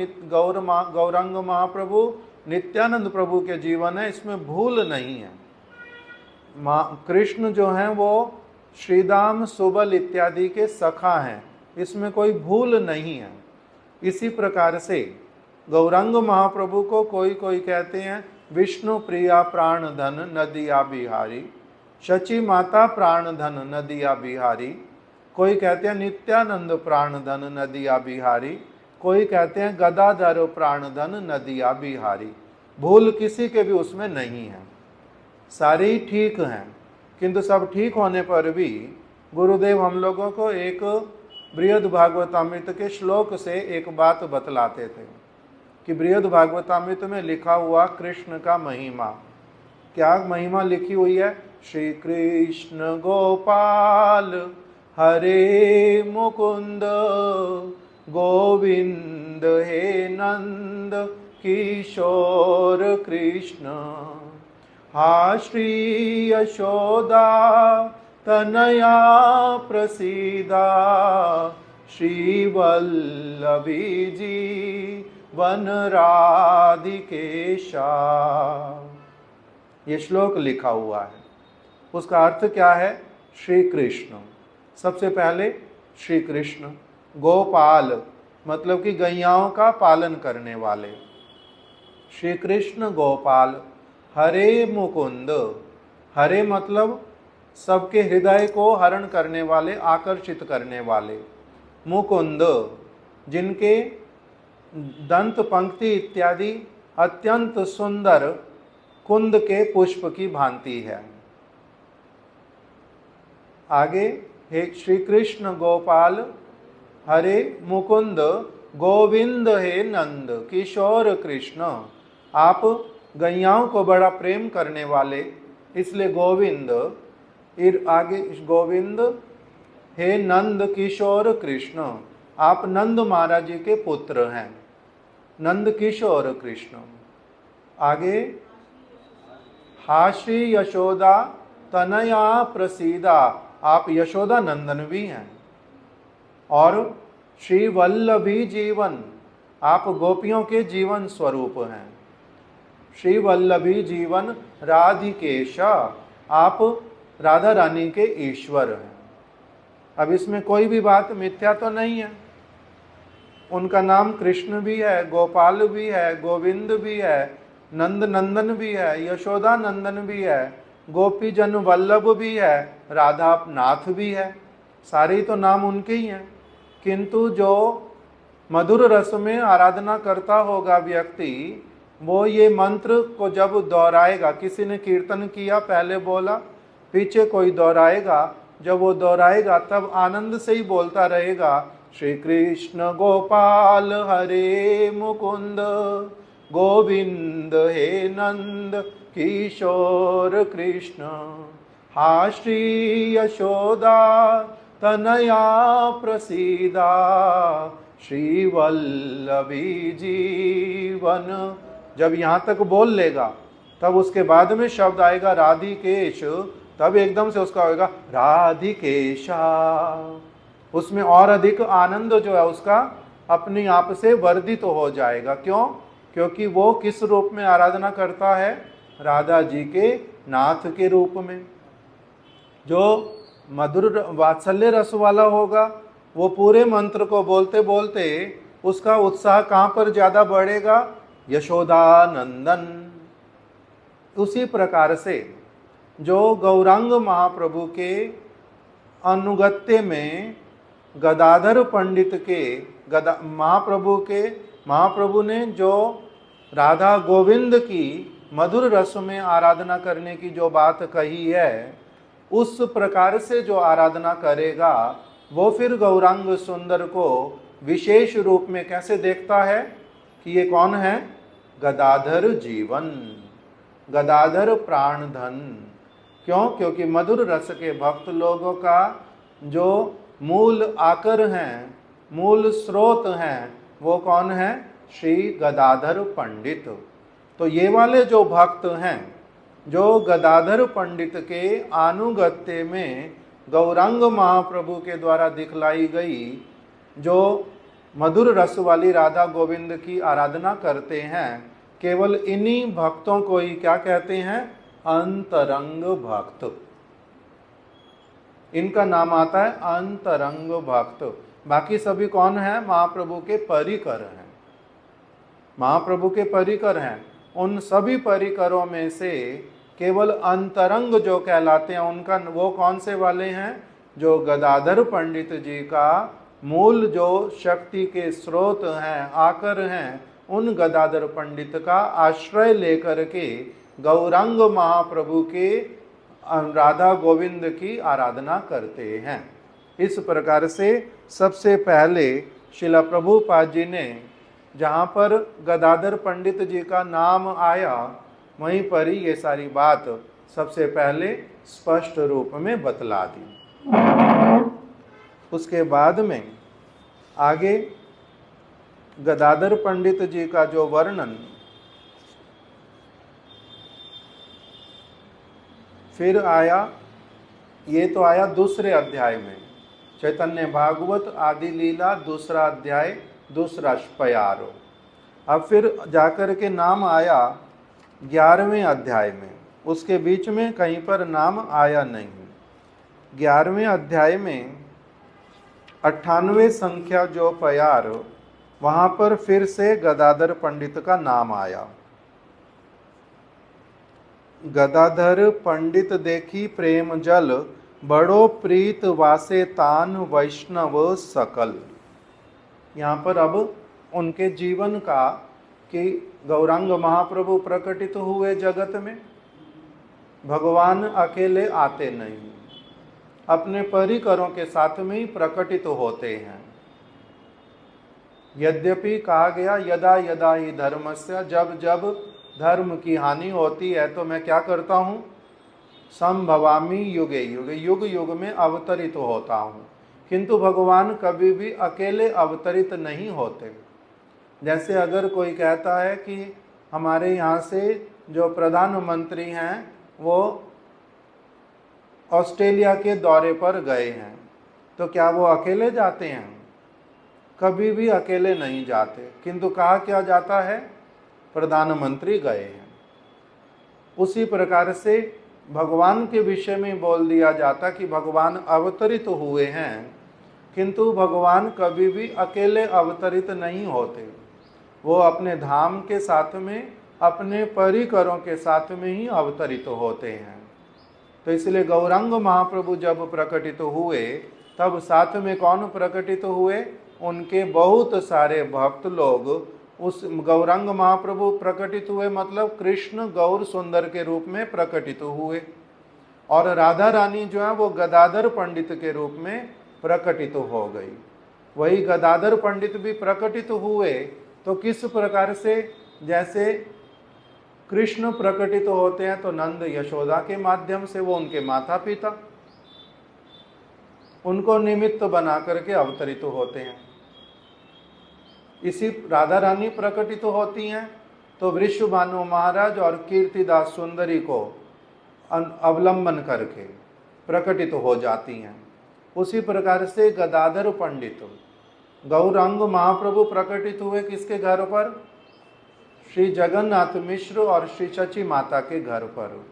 गौरांग महाप्रभु नित्यानंद प्रभु के जीवन है, इसमें भूल नहीं है। कृष्ण जो हैं वो श्रीदाम सुबल इत्यादि के सखा हैं, इसमें कोई भूल नहीं है। इसी प्रकार से गौरांग महाप्रभु को कोई कहते हैं विष्णु प्रिया प्राण धन नदिया बिहारी, शची माता प्राण धन नदिया बिहारी, कोई कहते हैं नित्यानंद प्राण धन नदिया बिहारी, कोई कहते हैं गदाधर प्राण धन नदिया बिहारी। भूल किसी के भी उसमें नहीं है, सारे ही ठीक हैं। किंतु सब ठीक होने पर भी गुरुदेव हम लोगों को एक बृहद भागवतामृत के श्लोक से एक बात बतलाते थे कि बृहद भागवतामृत में लिखा हुआ कृष्ण का महिमा, क्या महिमा लिखी हुई है, श्री कृष्ण गोपाल हरे मुकुंद गोविंद हे नंद किशोर कृष्ण, हा श्री यशोदा तनया प्रसीदा, श्री वल्लभी जी वन राधिकेशा। ये श्लोक लिखा हुआ है। उसका अर्थ क्या है, श्री कृष्ण, सबसे पहले श्री कृष्ण गोपाल मतलब कि गैयाओं का पालन करने वाले, श्री कृष्ण गोपाल, हरे मुकुंद, हरे मतलब सबके हृदय को हरण करने वाले, आकर्षित करने वाले, मुकुंद जिनके दंत पंक्ति इत्यादि अत्यंत सुंदर कुंद के पुष्प की भांति है। आगे, हे श्री कृष्ण गोपाल हरे मुकुंद गोविंद हे नंद किशोर कृष्ण, आप गैयाओं को बड़ा प्रेम करने वाले, इसलिए गोविंद। आगे गोविंद हे नंद किशोर कृष्ण, आप नंद महाराज जी के पुत्र हैं, नंद किशोर कृष्ण। आगे, हा श्री यशोदा तनया प्रसीदा, आप यशोदा नंदन भी हैं। और श्री वल्लभी जीवन, आप गोपियों के जीवन स्वरूप हैं। श्री वल्लभी जीवन राधिकेश, आप राधा रानी के ईश्वर हैं। अब इसमें कोई भी बात मिथ्या तो नहीं है। उनका नाम कृष्ण भी है, गोपाल भी है, गोविंद भी है, नंद नंदन भी है, यशोदा नंदन भी है, गोपी जन वल्लभ भी है, राधा नाथ भी है, सारे ही तो नाम उनके ही हैं। किंतु जो मधुर रस में आराधना करता होगा व्यक्ति, वो ये मंत्र को जब दोहराएगा, किसी ने कीर्तन किया, पहले बोला, पीछे कोई दोहराएगा, जब वो दोहराएगा तब आनंद से ही बोलता रहेगा, श्री कृष्ण गोपाल हरे मुकुंद गोविंद हे नंद किशोर कृष्ण, हा श्री यशोदा तनया प्रसीदा, श्री वल्लभी जीवन। जब यहाँ तक बोल लेगा तब उसके बाद में शब्द आएगा राधिकेश, तब एकदम से उसका होगा राधिकेशा। उसमें और अधिक आनंद जो है उसका अपने आप से वर्धित हो जाएगा। क्यों? क्योंकि वो किस रूप में आराधना करता है, राधा जी के नाथ के रूप में। जो मधुर वात्सल्य रस वाला होगा वो पूरे मंत्र को बोलते बोलते उसका उत्साह कहाँ पर ज्यादा बढ़ेगा, यशोदा नंदन। उसी प्रकार से जो गौरांग महाप्रभु के अनुगत्य में गदाधर पंडित के महाप्रभु ने जो राधा गोविंद की मधुर रस में आराधना करने की जो बात कही है, उस प्रकार से जो आराधना करेगा वो फिर गौरांग सुंदर को विशेष रूप में कैसे देखता है कि ये कौन है? गदाधर जीवन, गदाधर प्राण धन। क्यों? क्योंकि मधुर रस के भक्त लोगों का जो मूल आकर हैं, मूल स्रोत हैं, वो कौन है? श्री गदाधर पंडित। तो ये वाले जो भक्त हैं, जो गदाधर पंडित के अनुगत्य में गौरांग महाप्रभु के द्वारा दिखलाई गई जो मधुर रस वाली राधा गोविंद की आराधना करते हैं, केवल इन्हीं भक्तों को ही क्या कहते हैं? अंतरंग भक्त। इनका नाम आता है अंतरंग भक्त। बाकी सभी कौन है? महाप्रभु के परिकर हैं, महाप्रभु के परिकर हैं। उन सभी परिकरों में से केवल अंतरंग जो कहलाते हैं, उनका वो कौन से वाले हैं? जो गदाधर पंडित जी का मूल जो शक्ति के स्रोत हैं, आकर हैं, उन गदाधर पंडित का आश्रय लेकर के गौरांग महाप्रभु के राधा गोविंद की आराधना करते हैं। इस प्रकार से सबसे पहले शिला प्रभुपाद जी ने जहाँ पर गदाधर पंडित जी का नाम आया, वहीं पर ही ये सारी बात सबसे पहले स्पष्ट रूप में बतला दी। उसके बाद में आगे गदाधर पंडित जी का जो वर्णन फिर आया, ये तो आया दूसरे अध्याय में, चैतन्य भागवत आदि लीला दूसरा अध्याय दूसरा प्यारो। अब फिर जाकर के नाम आया 11वें अध्याय में, उसके बीच में कहीं पर नाम आया नहीं। 11वें अध्याय में 98वें संख्या जो प्यार, वहाँ पर फिर से गदाधर पंडित का नाम आया। गदाधर पंडित देखी प्रेम जल, बड़ो प्रीत वासे तान वैष्णव सकल। यहाँ पर अब उनके जीवन का कि गौरांग महाप्रभु प्रकटित हुए जगत में, भगवान अकेले आते नहीं, अपने परिकरों के साथ में ही प्रकटित होते हैं। यद्यपि कहा गया यदा यदा ही धर्मस्य, जब जब धर्म की हानि होती है तो मैं क्या करता हूँ? संभवामि युगे युगे, युग युग में अवतरित होता हूँ। किंतु भगवान कभी भी अकेले अवतरित नहीं होते। जैसे अगर कोई कहता है कि हमारे यहाँ से जो प्रधानमंत्री हैं वो ऑस्ट्रेलिया के दौरे पर गए हैं, तो क्या वो अकेले जाते हैं? कभी भी अकेले नहीं जाते। किंतु कहा क्या जाता है? प्रधानमंत्री गए हैं। उसी प्रकार से भगवान के विषय में बोल दिया जाता कि भगवान अवतरित हुए हैं, किंतु भगवान कभी भी अकेले अवतरित नहीं होते। वो अपने धाम के साथ में, अपने परिकरों के साथ में ही अवतरित होते हैं। तो इसलिए गौरांग महाप्रभु जब प्रकटित हुए, तब साथ में कौन प्रकटित हुए? उनके बहुत सारे भक्त लोग उस गौरांग महाप्रभु प्रकटित हुए, मतलब कृष्ण गौर सुंदर के रूप में प्रकटित हुए। और राधा रानी जो है वो गदाधर पंडित के रूप में प्रकटित हो गई। वही गदाधर पंडित भी प्रकटित हुए तो किस प्रकार से? जैसे कृष्ण प्रकटित होते हैं तो नंद यशोदा के माध्यम से, वो उनके माता पिता उनको निमित्त बना करके अवतरित होते हैं। इसी राधा रानी प्रकटित होती हैं तो वृषभानु महाराज और कीर्तिदास सुंदरी को अवलंबन करके प्रकटित हो जाती हैं। उसी प्रकार से गदाधर पंडित गौरांग महाप्रभु प्रकटित हुए किसके घर पर? श्री जगन्नाथ मिश्र और श्री चची माता के घर पर।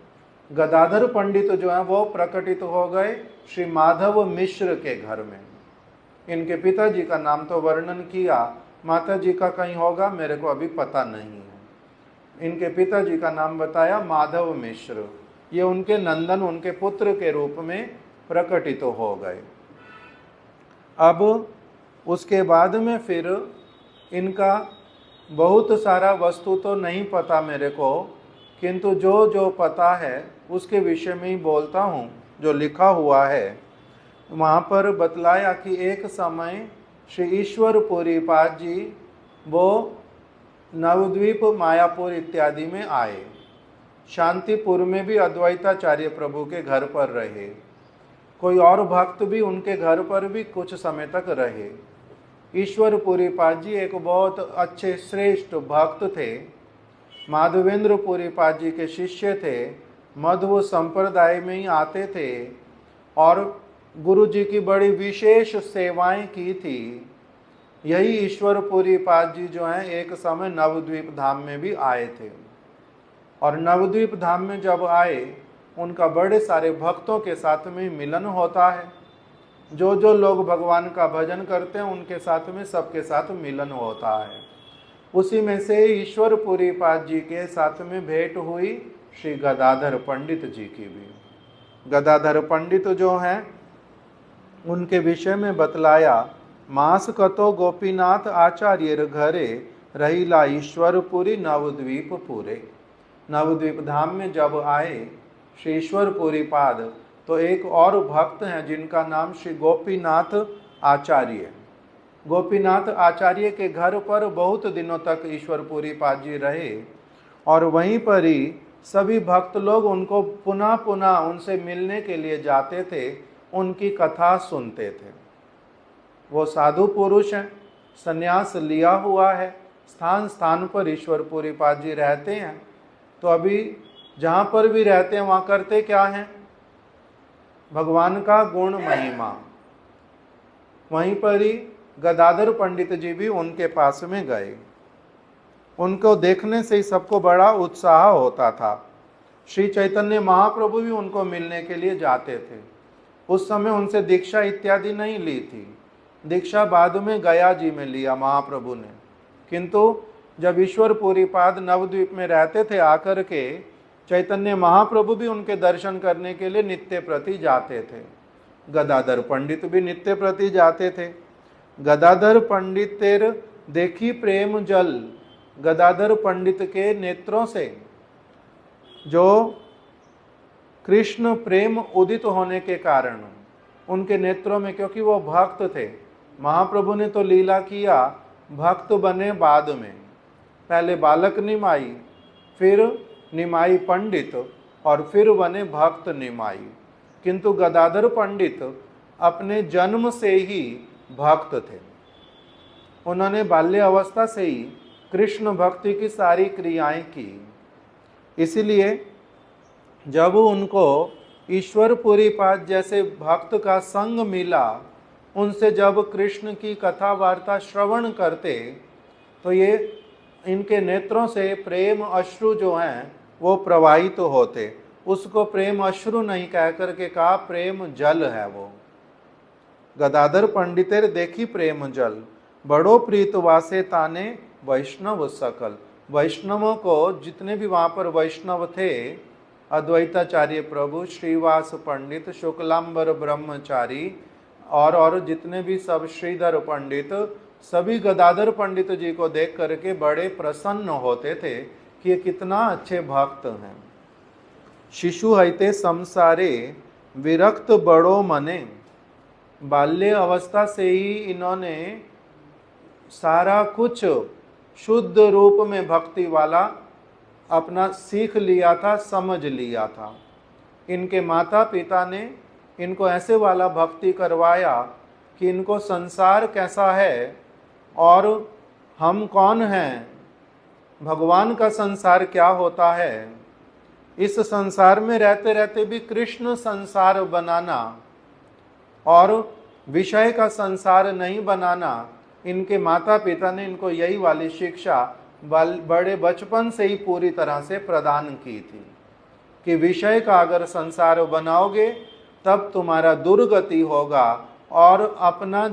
गदाधर पंडित जो है वो प्रकटित हो गए श्री माधव मिश्र के घर में। इनके पिताजी का नाम तो वर्णन किया, माता जी का कहीं होगा, मेरे को अभी पता नहीं है। इनके पिताजी का नाम बताया माधव मिश्र। ये उनके नंदन, उनके पुत्र के रूप में प्रकटित हो गए। अब उसके बाद में फिर इनका बहुत सारा वस्तु तो नहीं पता मेरे को, किंतु जो जो पता है उसके विषय में ही बोलता हूँ। जो लिखा हुआ है वहाँ पर बतलाया कि एक समय श्री ईश्वर पुरीपाद जी वो नवद्वीप, मायापुर इत्यादि में आए। शांतिपुर में भी अद्वैताचार्य प्रभु के घर पर रहे। कोई और भक्त भी उनके घर पर भी कुछ समय तक रहे। ईश्वर पुरीपाद जी एक बहुत अच्छे श्रेष्ठ भक्त थे। माधवेंद्र पुरीपाद जी के शिष्य थे। मध्व संप्रदाय में ही आते थे और गुरु जी की बड़ी विशेष सेवाएं की थी। यही ईश्वर पुरीपाद जी जो हैं एक समय नवद्वीप धाम में भी आए थे। और नवद्वीप धाम में जब आए उनका बड़े सारे भक्तों के साथ में मिलन होता है। जो जो लोग भगवान का भजन करते हैं उनके साथ में सबके साथ मिलन होता है। उसी में से ईश्वर पुरीपाद जी के साथ में भेंट हुई श्री गदाधर पंडित जी की भी। गदाधर पंडित जो हैं उनके विषय में बतलाया, मास कतो गोपीनाथ आचार्य घरे रहीला ईश्वरपुरी नवद्वीप पूरे। नवद्वीप धाम में जब आए श्री ईश्वर पुरीपाद तो एक और भक्त हैं जिनका नाम श्री गोपीनाथ आचार्य। गोपीनाथ आचार्य के घर पर बहुत दिनों तक ईश्वर पुरीपाद जी रहे और वहीं पर ही सभी भक्त लोग उनको पुनः पुनः उनसे मिलने के लिए जाते थे, उनकी कथा सुनते थे। वो साधु पुरुष हैं, संन्यास लिया हुआ है, स्थान स्थान पर ईश्वर पुरीपाद जी रहते हैं। तो अभी जहाँ पर भी रहते हैं वहाँ करते क्या हैं? भगवान का गुण महिमा। वहीं पर ही गदाधर पंडित जी भी उनके पास में गए। उनको देखने से ही सबको बड़ा उत्साह होता था। श्री चैतन्य महाप्रभु भी उनको मिलने के लिए जाते थे। उस समय उनसे दीक्षा इत्यादि नहीं ली थी। दीक्षा बाद में गया जी में लिया महाप्रभु ने। किंतु जब ईश्वर पुरीपाद नवद्वीप में रहते थे आकर के, चैतन्य महाप्रभु भी उनके दर्शन करने के लिए नित्य प्रति जाते थे। गदाधर पंडित भी नित्य प्रति जाते थे। गदाधर पंडितेर देखी प्रेम जल। गदाधर पंडित के नेत्रों से जो कृष्ण प्रेम उदित होने के कारण उनके नेत्रों में, क्योंकि वो भक्त थे, महाप्रभु ने तो लीला किया, भक्त बने बाद में। पहले बालक निमाई, फिर निमाई पंडित और फिर बने भक्त निमाई। किंतु गदाधर पंडित अपने जन्म से ही भक्त थे। उन्होंने बाल्य अवस्था से ही कृष्ण भक्ति की सारी क्रियाएं की। इसीलिए जब उनको ईश्वर पुरीपाद जैसे भक्त का संग मिला, उनसे जब कृष्ण की कथा वार्ता श्रवण करते तो ये इनके नेत्रों से प्रेम अश्रु जो हैं वो प्रवाहित तो होते। उसको प्रेम अश्रु नहीं कह करके कहा प्रेम जल है वो। गदाधर पंडितेर देखी प्रेम जल, बड़ो प्रीत वासे ताने वैष्णव सकल। वैष्णवों को, जितने भी वहाँ पर वैष्णव थे, अद्वैताचार्य प्रभु, श्रीवास पंडित, शुक्लांबर ब्रह्मचारी और जितने भी सब श्रीधर पंडित, सभी गदाधर पंडित जी को देख करके बड़े प्रसन्न होते थे कि ये कितना अच्छे भक्त हैं। शिशु हईते संसारे विरक्त बड़ो मने। बाल्य अवस्था से ही इन्होंने सारा कुछ शुद्ध रूप में भक्ति वाला अपना सीख लिया था, समझ लिया था। इनके माता पिता ने इनको ऐसे वाला भक्ति करवाया कि इनको संसार कैसा है और हम कौन हैं, भगवान का संसार क्या होता है, इस संसार में रहते रहते भी कृष्ण संसार बनाना और विषय का संसार नहीं बनाना, इनके माता पिता ने इनको यही वाली शिक्षा बड़े बचपन से ही पूरी तरह से प्रदान की थी कि विषय का अगर संसार बनाओगे तब तुम्हारा दुर्गति होगा और अपना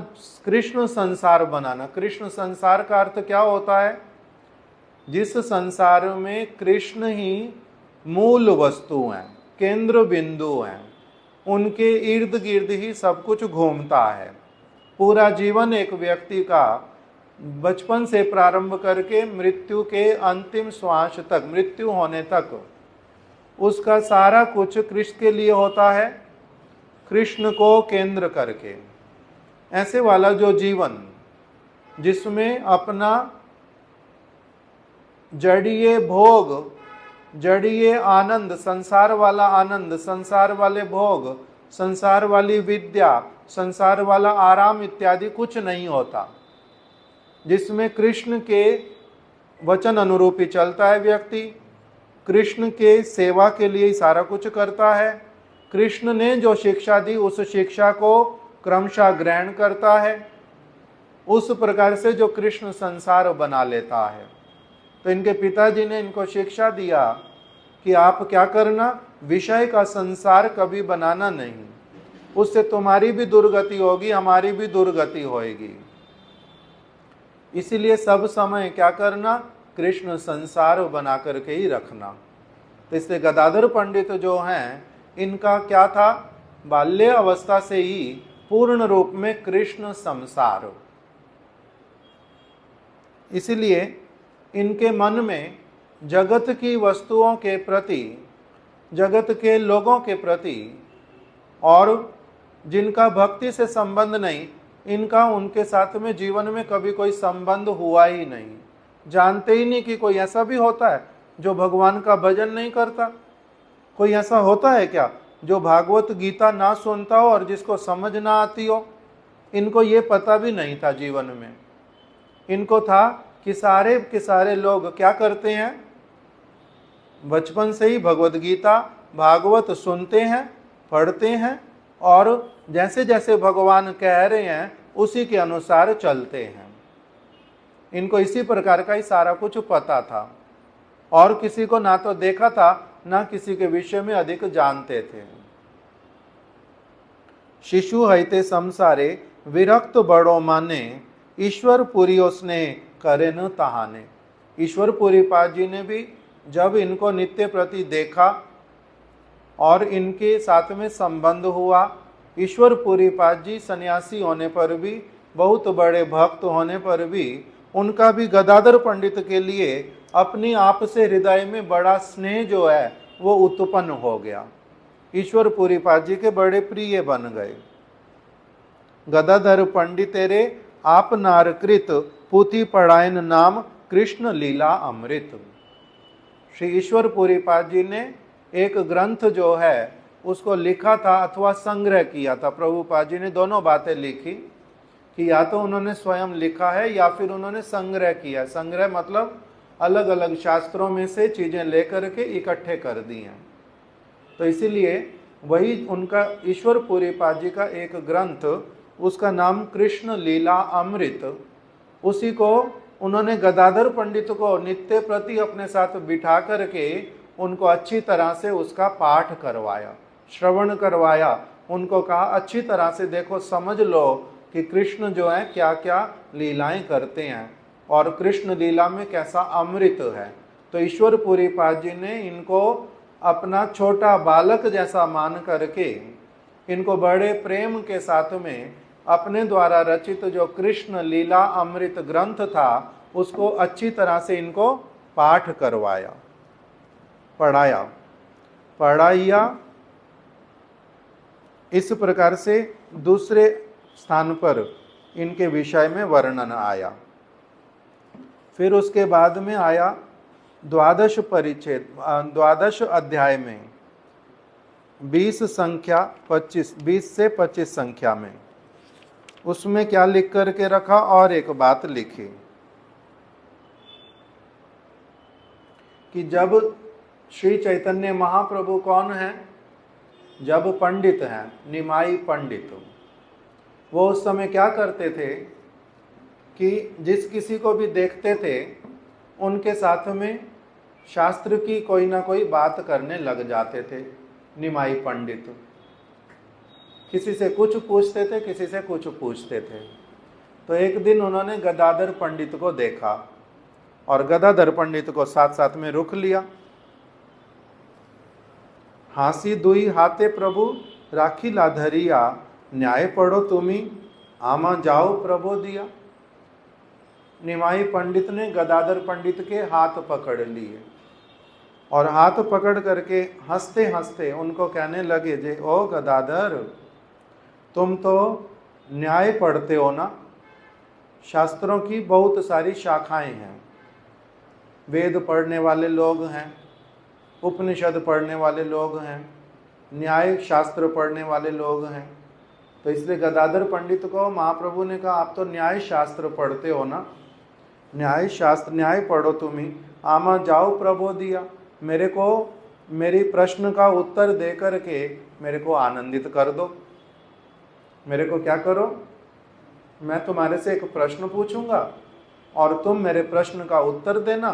कृष्ण संसार बनाना। कृष्ण संसार का अर्थ क्या होता है? जिस संसार में कृष्ण ही मूल वस्तु हैं, केंद्र बिंदु हैं, उनके इर्द गिर्द ही सब कुछ घूमता है। पूरा जीवन एक व्यक्ति का बचपन से प्रारंभ करके मृत्यु के अंतिम श्वास तक, मृत्यु होने तक, उसका सारा कुछ कृष्ण के लिए होता है, कृष्ण को केंद्र करके। ऐसे वाला जो जीवन जिसमें अपना जड़ीय भोग, जड़ीय आनंद, संसार वाला आनंद, संसार वाले भोग, संसार वाली विद्या, संसार वाला आराम इत्यादि कुछ नहीं होता, जिसमें कृष्ण के वचन अनुरूप ही चलता है व्यक्ति, कृष्ण के सेवा के लिए ही सारा कुछ करता है, कृष्ण ने जो शिक्षा दी उस शिक्षा को क्रमशः ग्रहण करता है, उस प्रकार से जो कृष्ण संसार बना लेता है। तो इनके पिताजी ने इनको शिक्षा दिया कि आप क्या करना, विषय का संसार कभी बनाना नहीं, उससे तुम्हारी भी दुर्गति होगी, हमारी भी दुर्गति होगी। इसीलिए सब समय क्या करना, कृष्ण संसार बना करके ही रखना। तो इसलिए गदाधर पंडित जो हैं, इनका क्या था, बाल्य अवस्था से ही पूर्ण रूप में कृष्ण संसार। इसलिए इनके मन में जगत की वस्तुओं के प्रति, जगत के लोगों के प्रति, और जिनका भक्ति से संबंध नहीं, इनका उनके साथ में जीवन में कभी कोई संबंध हुआ ही नहीं। जानते ही नहीं कि कोई ऐसा भी होता है जो भगवान का भजन नहीं करता। कोई ऐसा होता है क्या जो भागवत गीता ना सुनता हो और जिसको समझ ना आती हो। इनको ये पता भी नहीं था जीवन में। इनको था कि सारे के सारे लोग क्या करते हैं, बचपन से ही भगवत गीता भागवत सुनते हैं, पढ़ते हैं, और जैसे जैसे भगवान कह रहे हैं उसी के अनुसार चलते हैं। इनको इसी प्रकार का ही सारा कुछ पता था, और किसी को ना तो देखा था, ना किसी के विषय में अधिक जानते थे। शिशु हईते संसारे विरक्त बड़ो माने, ईश्वर पुरी उसने करे न तहाने। ईश्वर पुरी पाद जी ने भी जब इनको नित्य प्रति देखा और इनके साथ में संबंध हुआ, ईश्वर पुरी पाद जी सन्यासी होने पर भी, बहुत बड़े भक्त होने पर भी, उनका भी गदाधर पंडित के लिए अपनी आप से हृदय में बड़ा स्नेह जो है वो उत्पन्न हो गया। ईश्वर पुरी पाद जी के बड़े प्रिय बन गए। गदाधर पंडित तेरे आप नारकृत, पुथी पढ़ायन नाम कृष्ण लीला अमृत। श्री ईश्वर पुरी पाद जी ने एक ग्रंथ जो है उसको लिखा था अथवा संग्रह किया था। प्रभुपाद जी ने दोनों बातें लिखी कि या तो उन्होंने स्वयं लिखा है या फिर उन्होंने संग्रह किया। संग्रह मतलब अलग अलग शास्त्रों में से चीजें लेकर के इकट्ठे कर दी हैं। तो इसीलिए वही उनका ईश्वर पुरी पाद जी का एक ग्रंथ, उसका नाम कृष्ण लीला अमृत, उसी को उन्होंने गदाधर पंडित को नित्य प्रति अपने साथ बिठा करके उनको अच्छी तरह से उसका पाठ करवाया, श्रवण करवाया। उनको कहा अच्छी तरह से देखो, समझ लो कि कृष्ण जो है क्या क्या लीलाएं करते हैं और कृष्ण लीला में कैसा अमृत है। तो ईश्वर पुरी पाद जी ने इनको अपना छोटा बालक जैसा मान करके इनको बड़े प्रेम के साथ में अपने द्वारा रचित जो कृष्ण लीला अमृत ग्रंथ था उसको अच्छी तरह से इनको पाठ करवाया, पढ़ाया। इस प्रकार से दूसरे स्थान पर इनके विषय में वर्णन आया। फिर उसके बाद में आया द्वादश परिच्छेद, द्वादश अध्याय में 20 से 25 संख्या में उसमें क्या लिख करके रखा, और एक बात लिखी कि जब श्री चैतन्य महाप्रभु कौन है, जब पंडित हैं, निमाई पंडित, वो उस समय क्या करते थे कि जिस किसी को भी देखते थे उनके साथ में शास्त्र की कोई ना कोई बात करने लग जाते थे। निमाई पंडित किसी से कुछ पूछते थे, किसी से कुछ पूछते थे। तो एक दिन उन्होंने गदाधर पंडित को देखा और गदाधर पंडित को साथ साथ में रुक लिया। हासी दुई हाथे प्रभु राखी लाधरिया न्याय पढ़ो तुम्ही, आमा जाओ प्रभो दिया। निमाई पंडित ने गदाधर पंडित के हाथ पकड़ लिए और हाथ पकड़ करके हंसते हंसते उनको कहने लगे, जे ओ गदाधर, तुम तो न्याय पढ़ते हो ना। शास्त्रों की बहुत सारी शाखाएं हैं, वेद पढ़ने वाले लोग हैं, उपनिषद पढ़ने वाले लोग हैं, न्याय शास्त्र पढ़ने वाले लोग हैं। तो इसलिए गदाधर पंडित को महाप्रभु ने कहा, आप तो न्याय शास्त्र पढ़ते हो ना, न्याय शास्त्र न्याय पढ़ो तुम्ही, आमा जाओ प्रभो दिया। मेरे को मेरी प्रश्न का उत्तर दे करके मेरे को आनंदित कर दो। मेरे को क्या करो, मैं तुम्हारे से एक प्रश्न पूछूंगा और तुम मेरे प्रश्न का उत्तर देना।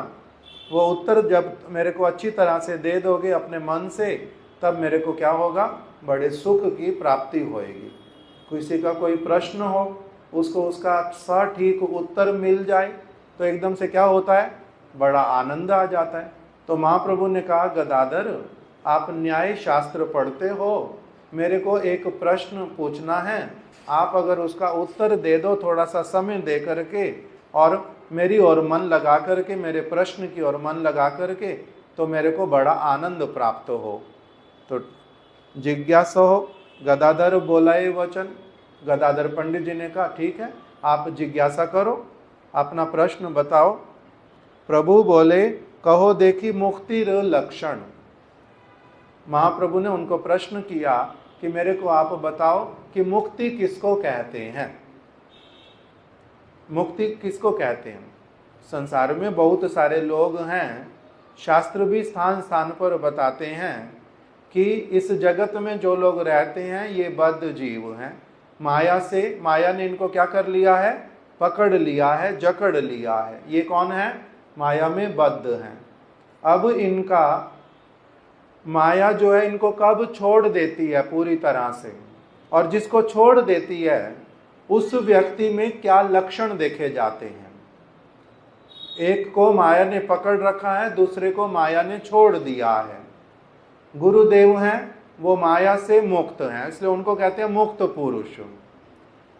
वो उत्तर जब मेरे को अच्छी तरह से दे दोगे अपने मन से, तब मेरे को क्या होगा, बड़े सुख की प्राप्ति होएगी। किसी का कोई प्रश्न हो, उसको उसका सटीक उत्तर मिल जाए तो एकदम से क्या होता है, बड़ा आनंद आ जाता है। तो महाप्रभु ने कहा, गदाधर, आप न्याय शास्त्र पढ़ते हो, मेरे को एक प्रश्न पूछना है, आप अगर उसका उत्तर दे दो थोड़ा सा समय दे करके और मेरी ओर मन लगा करके, मेरे प्रश्न की ओर मन लगा करके, तो मेरे को बड़ा आनंद प्राप्त हो। तो जिज्ञासा हो, गदाधर बोलाए वचन। गदाधर पंडित जी ने कहा, ठीक है, आप जिज्ञासा करो, अपना प्रश्न बताओ। प्रभु बोले, कहो देखी मुक्ति र लक्षण। महाप्रभु ने उनको प्रश्न किया कि मेरे को आप बताओ कि मुक्ति किसको कहते हैं। मुक्ति किसको कहते हैं। संसार में बहुत सारे लोग हैं, शास्त्र भी स्थान स्थान पर बताते हैं कि इस जगत में जो लोग रहते हैं ये बद्ध जीव हैं। माया ने इनको क्या कर लिया है, पकड़ लिया है, जकड़ लिया है। ये कौन है, माया में बद्ध हैं। अब इनका माया जो है इनको कब छोड़ देती है पूरी तरह से, और जिसको छोड़ देती है उस व्यक्ति में क्या लक्षण देखे जाते हैं। एक को माया ने पकड़ रखा है, दूसरे को माया ने छोड़ दिया है। गुरुदेव हैं, वो माया से मुक्त हैं, इसलिए उनको कहते हैं मुक्त पुरुष।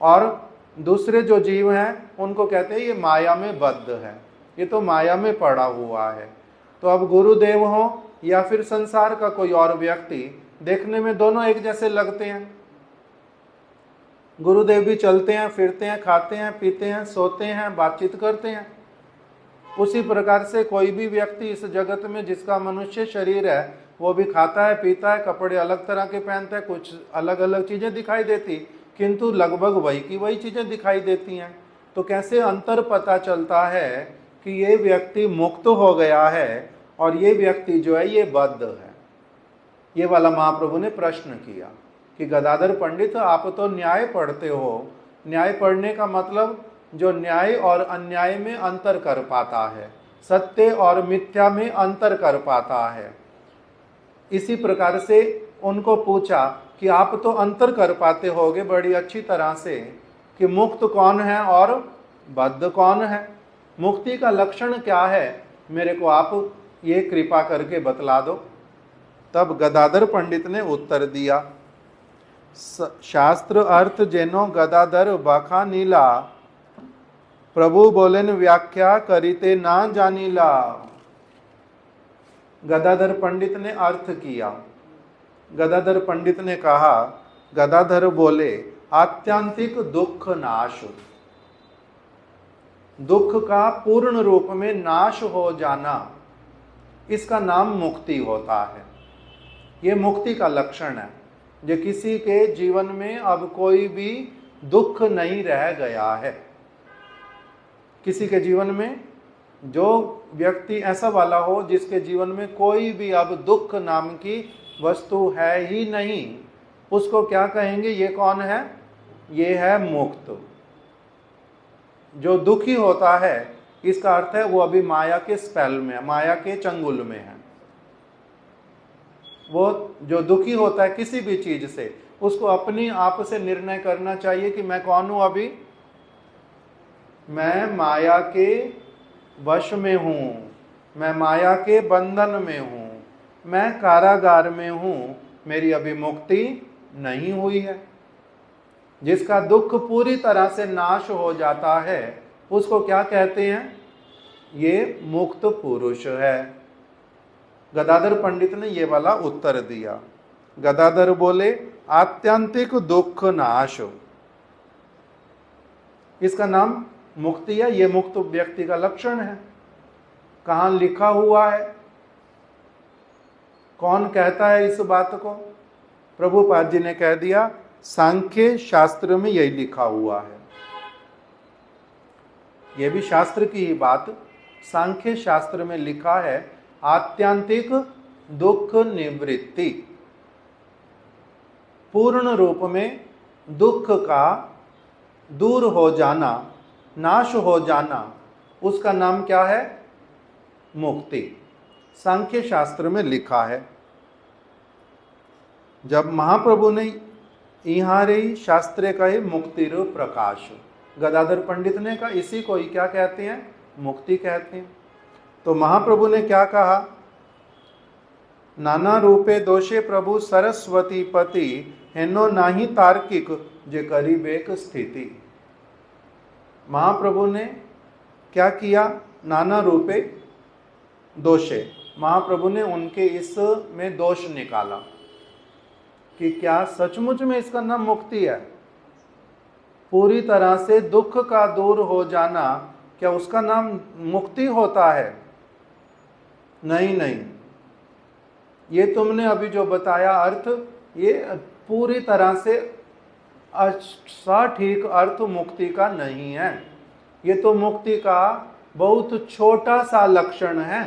और दूसरे जो जीव हैं उनको कहते हैं ये माया में बद्ध है, ये तो माया में पड़ा हुआ है। तो अब गुरुदेव हो या फिर संसार का कोई और व्यक्ति, देखने में दोनों एक जैसे लगते हैं। गुरुदेव भी चलते हैं, फिरते हैं, खाते हैं, पीते हैं, सोते हैं, बातचीत करते हैं। उसी प्रकार से कोई भी व्यक्ति इस जगत में जिसका मनुष्य शरीर है, वो भी खाता है, पीता है, कपड़े अलग तरह के पहनता है, कुछ अलग अलग चीजें दिखाई देती, किंतु लगभग वही की वही चीजें दिखाई देती हैं। तो कैसे अंतर पता चलता है कि ये व्यक्ति मुक्त हो गया है और ये व्यक्ति जो है ये बद्ध है। ये वाला महाप्रभु ने प्रश्न किया कि गदाधर पंडित, आप तो न्याय पढ़ते हो, न्याय पढ़ने का मतलब जो न्याय और अन्याय में अंतर कर पाता है, सत्य और मिथ्या में अंतर कर पाता है। इसी प्रकार से उनको पूछा कि आप तो अंतर कर पाते होगे बड़ी अच्छी तरह से कि मुक्त कौन है और बद्ध कौन है, मुक्ति का लक्षण क्या है, मेरे को आप ये कृपा करके बतला दो। तब गदाधर पंडित ने उत्तर दिया, शास्त्र अर्थ जेनो गदाधर बखा नीला, प्रभु बोलेन व्याख्या करीते ना जानीला। गदाधर पंडित ने अर्थ किया। गदाधर पंडित ने कहा, गदाधर बोले, आत्यांतिक दुख नाश, दुख का पूर्ण रूप में नाश हो जाना, इसका नाम मुक्ति होता है। ये मुक्ति का लक्षण है, जो किसी के जीवन में अब कोई भी दुख नहीं रह गया है। किसी के जीवन में जो व्यक्ति ऐसा वाला हो जिसके जीवन में कोई भी अब दुख नाम की वस्तु है ही नहीं, उसको क्या कहेंगे, ये कौन है, ये है मुक्त। जो दुखी होता है इसका अर्थ है वो अभी माया के स्पेल में, माया के चंगुल में है। वो जो दुखी होता है किसी भी चीज से, उसको अपनी आप से निर्णय करना चाहिए कि मैं कौन हूं, अभी मैं माया के वश में हूं, मैं माया के बंधन में हूं, मैं कारागार में हूं, मेरी अभी मुक्ति नहीं हुई है। जिसका दुख पूरी तरह से नाश हो जाता है उसको क्या कहते हैं? ये मुक्त पुरुष है। गदाधर पंडित ने ये वाला उत्तर दिया। गदाधर बोले आत्यंतिक दुख नाश, इसका नाम मुक्ति है। ये मुक्त व्यक्ति का लक्षण है। कहाँ लिखा हुआ है? कौन कहता है इस बात को? प्रभुपाद जी ने कह दिया, सांख्य शास्त्र में यही लिखा हुआ है। यह भी शास्त्र की ही बात, सांख्य शास्त्र में लिखा है आत्यंतिक दुख निवृत्ति, पूर्ण रूप में दुख का दूर हो जाना, नाश हो जाना, उसका नाम क्या है? मुक्ति। सांख्य शास्त्र में लिखा है। जब महाप्रभु ने यहाँ रही शास्त्र कहे मुक्तिर प्रकाश, गदाधर पंडित ने कहा इसी को ही क्या कहते हैं? मुक्ति कहते हैं। तो महाप्रभु ने क्या कहा? नाना रूपे दोषे प्रभु सरस्वती पति, हेनो नाही तार्किक जे करीब एक स्थिति। महाप्रभु ने क्या किया? नाना रूपे दोषे, महाप्रभु ने उनके इस में दोष निकाला कि क्या सचमुच में इसका नाम मुक्ति है? पूरी तरह से दुख का दूर हो जाना, क्या उसका नाम मुक्ति होता है? नहीं नहीं, ये तुमने अभी जो बताया अर्थ, ये पूरी तरह से सटीक अर्थ मुक्ति का नहीं है। ये तो मुक्ति का बहुत छोटा सा लक्षण है।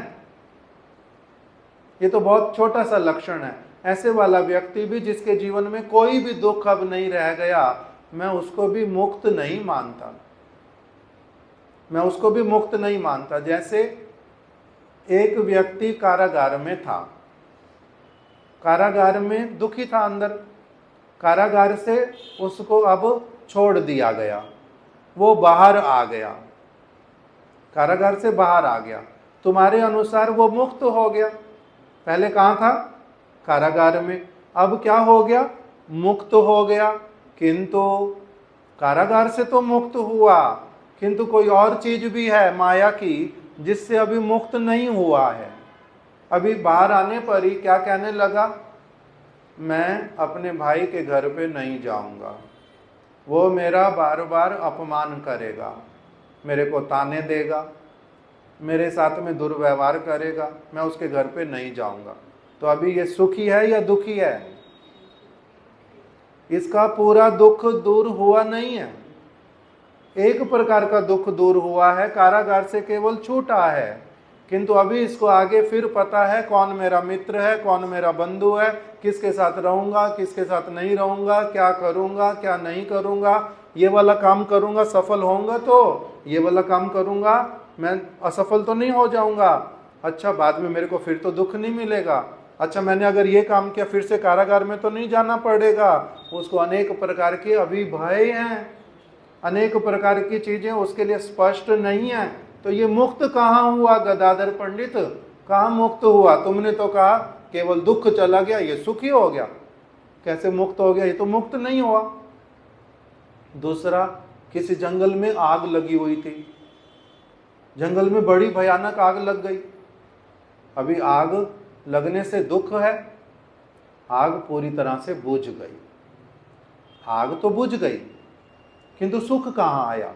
ये तो बहुत छोटा सा लक्षण है। ऐसे वाला व्यक्ति भी जिसके जीवन में कोई भी दुख अब नहीं रह गया, मैं उसको भी मुक्त नहीं मानता। मैं उसको भी मुक्त नहीं मानता। जैसे एक व्यक्ति कारागार में था, कारागार में दुखी था अंदर, कारागार से उसको अब छोड़ दिया गया, वो बाहर आ गया, कारागार से बाहर आ गया। तुम्हारे अनुसार वो मुक्त हो गया। पहले कहाँ था? कारागार में। अब क्या हो गया? मुक्त हो गया। किंतु कारागार से तो मुक्त हुआ, किंतु कोई और चीज भी है माया की जिससे अभी मुक्त नहीं हुआ है। अभी बाहर आने पर ही क्या कहने लगा? मैं अपने भाई के घर पे नहीं जाऊंगा, वो मेरा बार बार अपमान करेगा, मेरे को ताने देगा, मेरे साथ में दुर्व्यवहार करेगा, मैं उसके घर पे नहीं जाऊंगा। तो अभी ये सुखी है या दुखी है? इसका पूरा दुख दूर हुआ नहीं है। एक प्रकार का दुख दूर हुआ है, कारागार से केवल छूटा है, किंतु अभी इसको आगे फिर पता है कौन मेरा मित्र है, कौन मेरा बंधु है, किसके साथ रहूंगा, किसके साथ नहीं रहूंगा, क्या करूंगा, क्या नहीं करूंगा, ये वाला काम करूंगा सफल होऊंगा तो ये वाला काम करूंगा मैं असफल तो नहीं हो जाऊंगा। अच्छा, बाद में मेरे को फिर तो दुख नहीं मिलेगा। अच्छा, मैंने अगर ये काम किया फिर से कारागार में तो नहीं जाना पड़ेगा। उसको अनेक प्रकार के अभी भय हैं, अनेक प्रकार की चीजें उसके लिए स्पष्ट नहीं है। तो ये मुक्त कहाँ हुआ गदाधर पंडित? कहाँ मुक्त हुआ? तुमने तो कहा केवल दुख चला गया, ये सुखी हो गया। कैसे मुक्त हो गया? ये तो मुक्त नहीं हुआ। दूसरा, किसी जंगल में आग लगी हुई थी, जंगल में बड़ी भयानक आग लग गई। अभी आग लगने से दुख है, आग पूरी तरह से बुझ गई। आग तो बुझ गई, किंतु सुख कहाँ आया?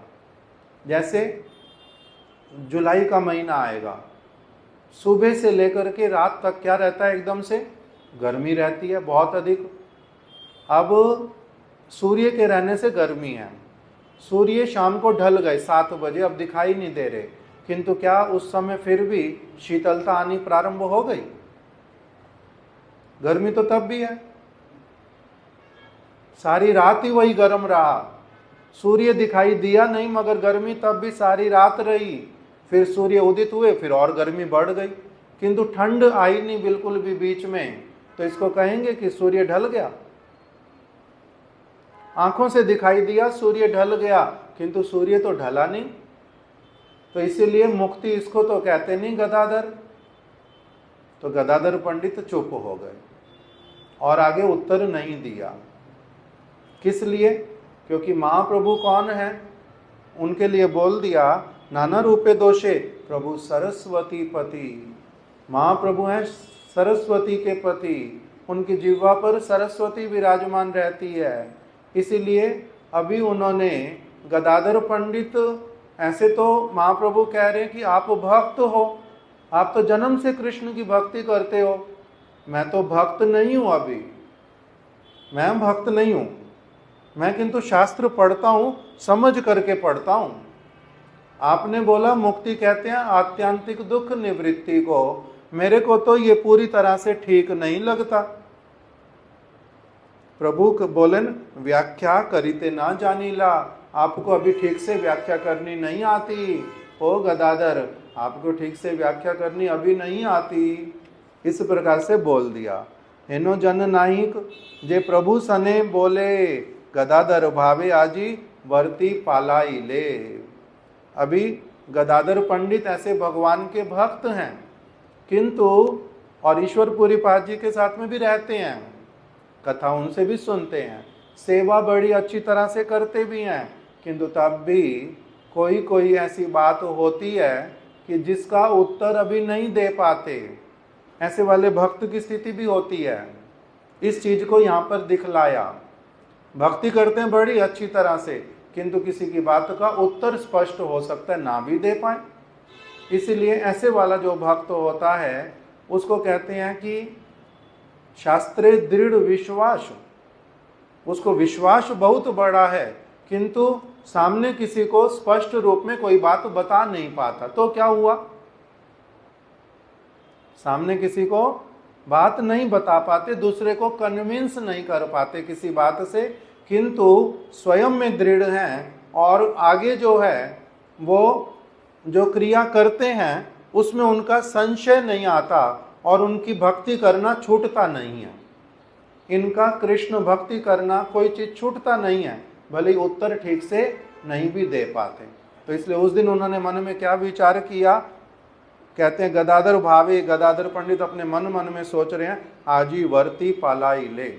जैसे जुलाई का महीना आएगा, सुबह से लेकर के रात तक क्या रहता है? एकदम से गर्मी रहती है, बहुत अधिक। अब सूर्य के रहने से गर्मी है। सूर्य शाम को ढल गए 7 बजे, अब दिखाई नहीं दे रहे, किंतु क्या उस समय फिर भी शीतलता आनी प्रारंभ हो गई? गर्मी तो तब भी है। सारी रात ही वही गर्म रहा, सूर्य दिखाई दिया नहीं, मगर गर्मी तब भी सारी रात रही। फिर सूर्य उदित हुए, फिर और गर्मी बढ़ गई, किंतु ठंड आई नहीं बिल्कुल भी बीच में। तो इसको कहेंगे कि सूर्य ढल गया। आंखों से दिखाई दिया सूर्य ढल गया, किंतु सूर्य तो ढला नहीं। तो इसीलिए मुक्ति इसको तो कहते नहीं गदाधर। तो गदाधर पंडित चुप हो गए और आगे उत्तर नहीं दिया। किस लिए? क्योंकि महाप्रभु कौन है? उनके लिए बोल दिया नाना रूपे दोषे प्रभु सरस्वती पति। महाप्रभु हैं सरस्वती के पति, उनकी जिह्वा पर सरस्वती विराजमान रहती है। इसीलिए अभी उन्होंने गदाधर पंडित, ऐसे तो महाप्रभु कह रहे हैं कि आप भक्त हो, आप तो जन्म से कृष्ण की भक्ति करते हो, मैं तो भक्त नहीं हूं, अभी मैं भक्त नहीं हूं, मैं किंतु शास्त्र पढ़ता हूं, समझ करके पढ़ता हूं। आपने बोला मुक्ति कहते हैं आत्यांतिक दुख निवृत्ति को, मेरे को तो ये पूरी तरह से ठीक नहीं लगता। प्रभु बोले व्याख्या करीते ना जानीला, आपको अभी ठीक से व्याख्या करनी नहीं आती। ओ गदाधर, आपको ठीक से व्याख्या करनी अभी नहीं आती। इस प्रकार से बोल दिया। हेनो जन नाहिक जे प्रभु सने बोले, गदाधर भावे आजी वर्ती पालाई ले। अभी गदाधर पंडित ऐसे भगवान के भक्त हैं, किंतु और ईश्वरपुरी पाद जी के साथ में भी रहते हैं, कथा उनसे भी सुनते हैं, सेवा बड़ी अच्छी तरह से करते भी हैं, किंतु तब भी कोई कोई ऐसी बात होती है कि जिसका उत्तर अभी नहीं दे पाते। ऐसे वाले भक्त की स्थिति भी होती है। इस चीज को यहाँ पर दिखलाया। भक्ति करते हैं बड़ी अच्छी तरह से, किंतु किसी की बात का उत्तर स्पष्ट हो सकता है ना भी दे पाए। इसलिए ऐसे वाला जो भक्त होता है उसको कहते हैं कि शास्त्रे दृढ़ विश्वास, उसको विश्वास बहुत बड़ा है, किंतु सामने किसी को स्पष्ट रूप में कोई बात बता नहीं पाता। तो क्या हुआ? सामने किसी को बात नहीं बता पाते, दूसरे को कन्विंस नहीं कर पाते किसी बात से, किंतु स्वयं में दृढ़ हैं और आगे जो है वो जो क्रिया करते हैं उसमें उनका संशय नहीं आता और उनकी भक्ति करना छूटता नहीं है। इनका कृष्ण भक्ति करना कोई चीज छूटता नहीं है, भले उत्तर ठीक से नहीं भी दे पाते। तो इसलिए उस दिन उन्होंने मन में क्या विचार किया? कहते हैं गदाधर भावे, गदाधर पंडित अपने मन मन में सोच रहे हैं आजी वर्ती पालाई ले,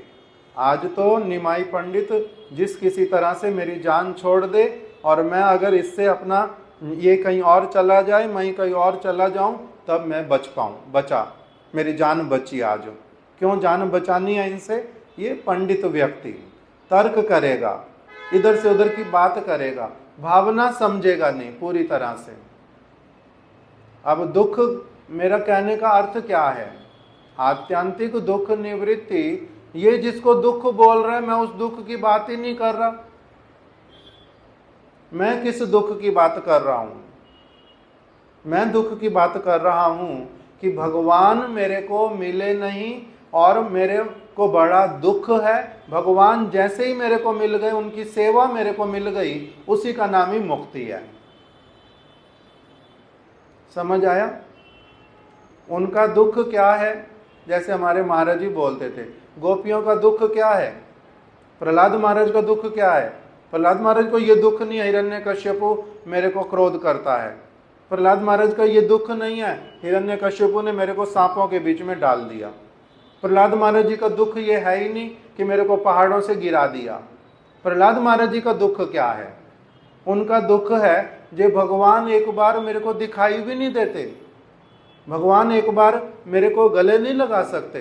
आज तो निमाई पंडित जिस किसी तरह से मेरी जान छोड़ दे, और मैं अगर इससे अपना ये कहीं और चला जाए, मैं कहीं और चला जाऊं, तब मैं बच पाऊं, बचा, मेरी जान बची आज। क्यों जान बचानी है इनसे? ये पंडित व्यक्ति तर्क करेगा, इधर से उधर की बात करेगा, भावना समझेगा नहीं पूरी तरह से। अब दुख, मेरा कहने का अर्थ क्या है? आत्यांतिक दुख निवृत्ति, ये जिसको दुख बोल रहा है मैं उस दुख की बात ही नहीं कर रहा। मैं किस दुख की बात कर रहा हूं? मैं दुख की बात कर रहा हूं कि भगवान मेरे को मिले नहीं और मेरे को बड़ा दुख है। भगवान जैसे ही मेरे को मिल गए, उनकी सेवा मेरे को मिल गई, उसी का नाम ही मुक्ति है। समझ आया? उनका दुख क्या है? जैसे हमारे महाराज जी बोलते थे, गोपियों का दुख क्या है? प्रहलाद महाराज का दुख क्या है? प्रहलाद महाराज को ये दुख नहीं है हिरण्यकश्यपु मेरे को क्रोध करता है। प्रहलाद महाराज का ये दुख नहीं है हिरण्यकश्यपु ने मेरे को सांपों के बीच में डाल दिया। प्रहलाद महाराज जी का दुख ये है ही नहीं कि मेरे को पहाड़ों से गिरा दिया। प्रहलाद महाराज जी का दुख क्या है? उनका दुख है जो भगवान एक बार मेरे को दिखाई भी नहीं देते, भगवान एक बार मेरे को गले नहीं लगा सकते,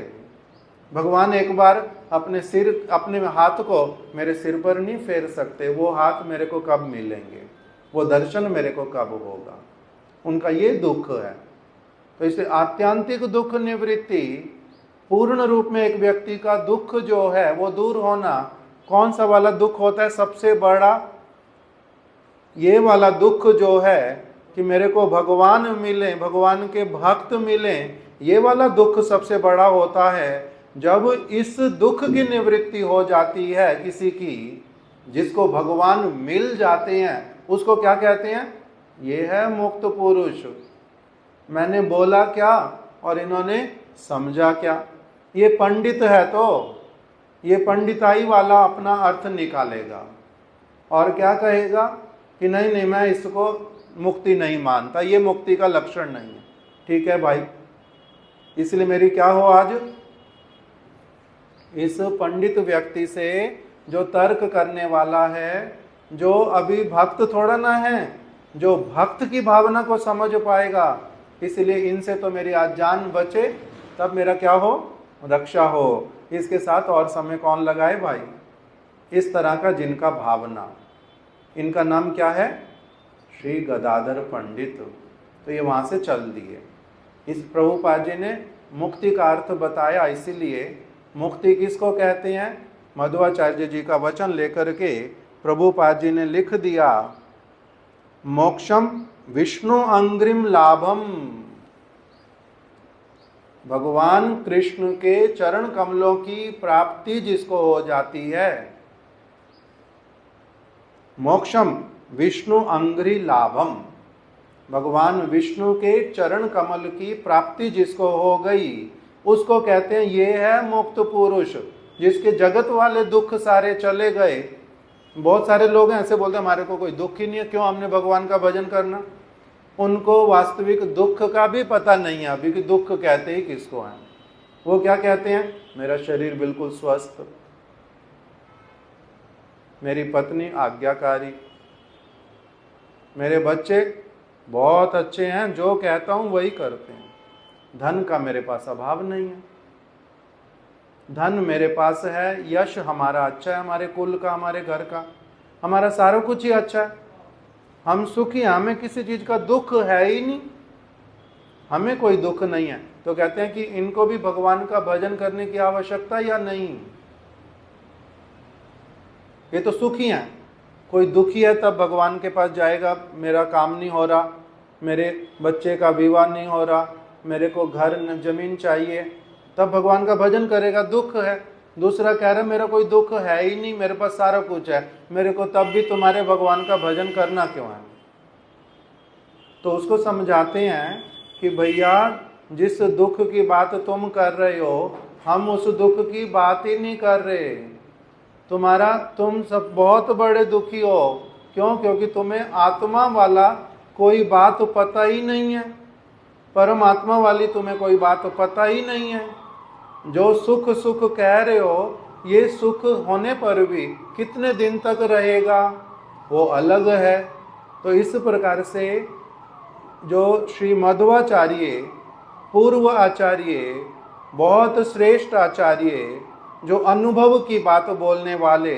भगवान एक बार अपने सिर, अपने हाथ को मेरे सिर पर नहीं फेर सकते। वो हाथ मेरे को कब मिलेंगे, वो दर्शन मेरे को कब होगा? उनका ये दुख है। तो इसे आत्यांतिक दुख निवृत्ति, पूर्ण रूप में एक व्यक्ति का दुख जो है वो दूर होना। कौन सा वाला दुख होता है सबसे बड़ा? ये वाला दुख जो है कि मेरे को भगवान मिले, भगवान के भक्त मिले, ये वाला दुख सबसे बड़ा होता है। जब इस दुख की निवृत्ति हो जाती है किसी की, जिसको भगवान मिल जाते हैं, उसको क्या कहते हैं? ये है मुक्त पुरुष। मैंने बोला क्या और इन्होंने समझा क्या? ये पंडित है तो ये पंडिताई वाला अपना अर्थ निकालेगा और क्या कहेगा कि नहीं नहीं, मैं इसको मुक्ति नहीं मानता, ये मुक्ति का लक्षण नहीं है। ठीक है भाई, इसलिए मेरी क्या हो आज? इस पंडित व्यक्ति से जो तर्क करने वाला है, जो अभी भक्त थोड़ा ना है, जो भक्त की भावना को समझ पाएगा। इसलिए इनसे तो मेरी आज जान बचे, तब मेरा क्या हो, रक्षा हो। इसके साथ और समय कौन लगाए भाई। इस तरह का जिनका भावना, इनका नाम क्या है, श्री गदाधर पंडित। तो ये वहां से चल दिए। इस प्रभुपाद जी ने मुक्ति का अर्थ बताया, इसीलिए मुक्ति किसको कहते हैं, मध्वाचार्य जी का वचन लेकर के प्रभुपाद जी ने लिख दिया, मोक्षम विष्णु अंग्रिम लाभम। भगवान कृष्ण के चरण कमलों की प्राप्ति जिसको हो जाती है, मोक्षम विष्णु अंग्रि लाभम, भगवान विष्णु के चरण कमल की प्राप्ति जिसको हो गई, उसको कहते हैं ये है मुक्त पुरुष, जिसके जगत वाले दुख सारे चले गए। बहुत सारे लोग हैं ऐसे बोलते हैं हमारे को कोई दुख ही नहीं है, क्यों हमने भगवान का भजन करना। उनको वास्तविक दुख का भी पता नहीं है अभी कि दुख कहते ही किसको है। वो क्या कहते हैं, मेरा शरीर बिल्कुल स्वस्थ, मेरी पत्नी आज्ञाकारी, मेरे बच्चे बहुत अच्छे हैं, जो कहता हूं वही करते हैं, धन का मेरे पास अभाव नहीं है, धन मेरे पास है, यश हमारा अच्छा है, हमारे कुल का, हमारे घर का, हमारा सारा कुछ ही अच्छा है, हम सुखी हैं, हमें किसी चीज का दुख है ही नहीं, हमें कोई दुख नहीं है। तो कहते हैं कि इनको भी भगवान का भजन करने की आवश्यकता या नहीं, ये तो सुखी हैं। कोई दुखी है तब भगवान के पास जाएगा, मेरा काम नहीं हो रहा, मेरे बच्चे का विवाह नहीं हो रहा, मेरे को घर जमीन चाहिए, तब भगवान का भजन करेगा। दुख है, दूसरा कह रहा है मेरा कोई दुख है ही नहीं, मेरे पास सारा कुछ है, मेरे को तब भी तुम्हारे भगवान का भजन करना क्यों है। तो उसको समझाते हैं कि भैया जिस दुख की बात तुम कर रहे हो, हम उस दुख की बात ही नहीं कर रहे। तुम सब बहुत बड़े दुखी हो, क्यों, क्योंकि तुम्हें आत्मा वाला कोई बात पता ही नहीं है, परमात्मा वाली तुम्हें कोई बात पता ही नहीं है। जो सुख सुख कह रहे हो, ये सुख होने पर भी कितने दिन तक रहेगा वो अलग है। तो इस प्रकार से जो श्री मध्वाचार्य पूर्व आचार्य, बहुत श्रेष्ठ आचार्य, जो अनुभव की बात बोलने वाले,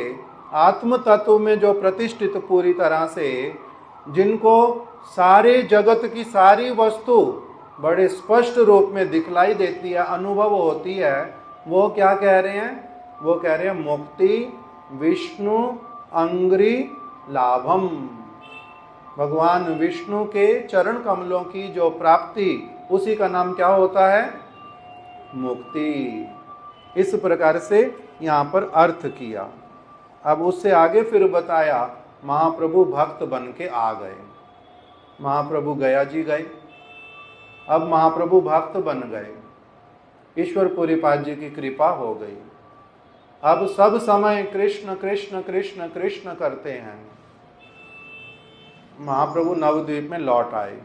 आत्म तत्व में जो प्रतिष्ठित पूरी तरह से, जिनको सारे जगत की सारी वस्तु बड़े स्पष्ट रूप में दिखलाई देती है, अनुभव होती है, वो क्या कह रहे हैं, वो कह रहे हैं मुक्ति विष्णु अंग्रि लाभम, भगवान विष्णु के चरण कमलों की जो प्राप्ति, उसी का नाम क्या होता है, मुक्ति। इस प्रकार से यहाँ पर अर्थ किया। अब उससे आगे फिर बताया, महाप्रभु भक्त बन के आ गए, महाप्रभु गया जी गए, अब महाप्रभु भक्त बन गए, ईश्वर पुरीपाद जी की कृपा हो गई। अब सब समय कृष्ण कृष्ण कृष्ण कृष्ण करते हैं। महाप्रभु नवद्वीप में लौट आए।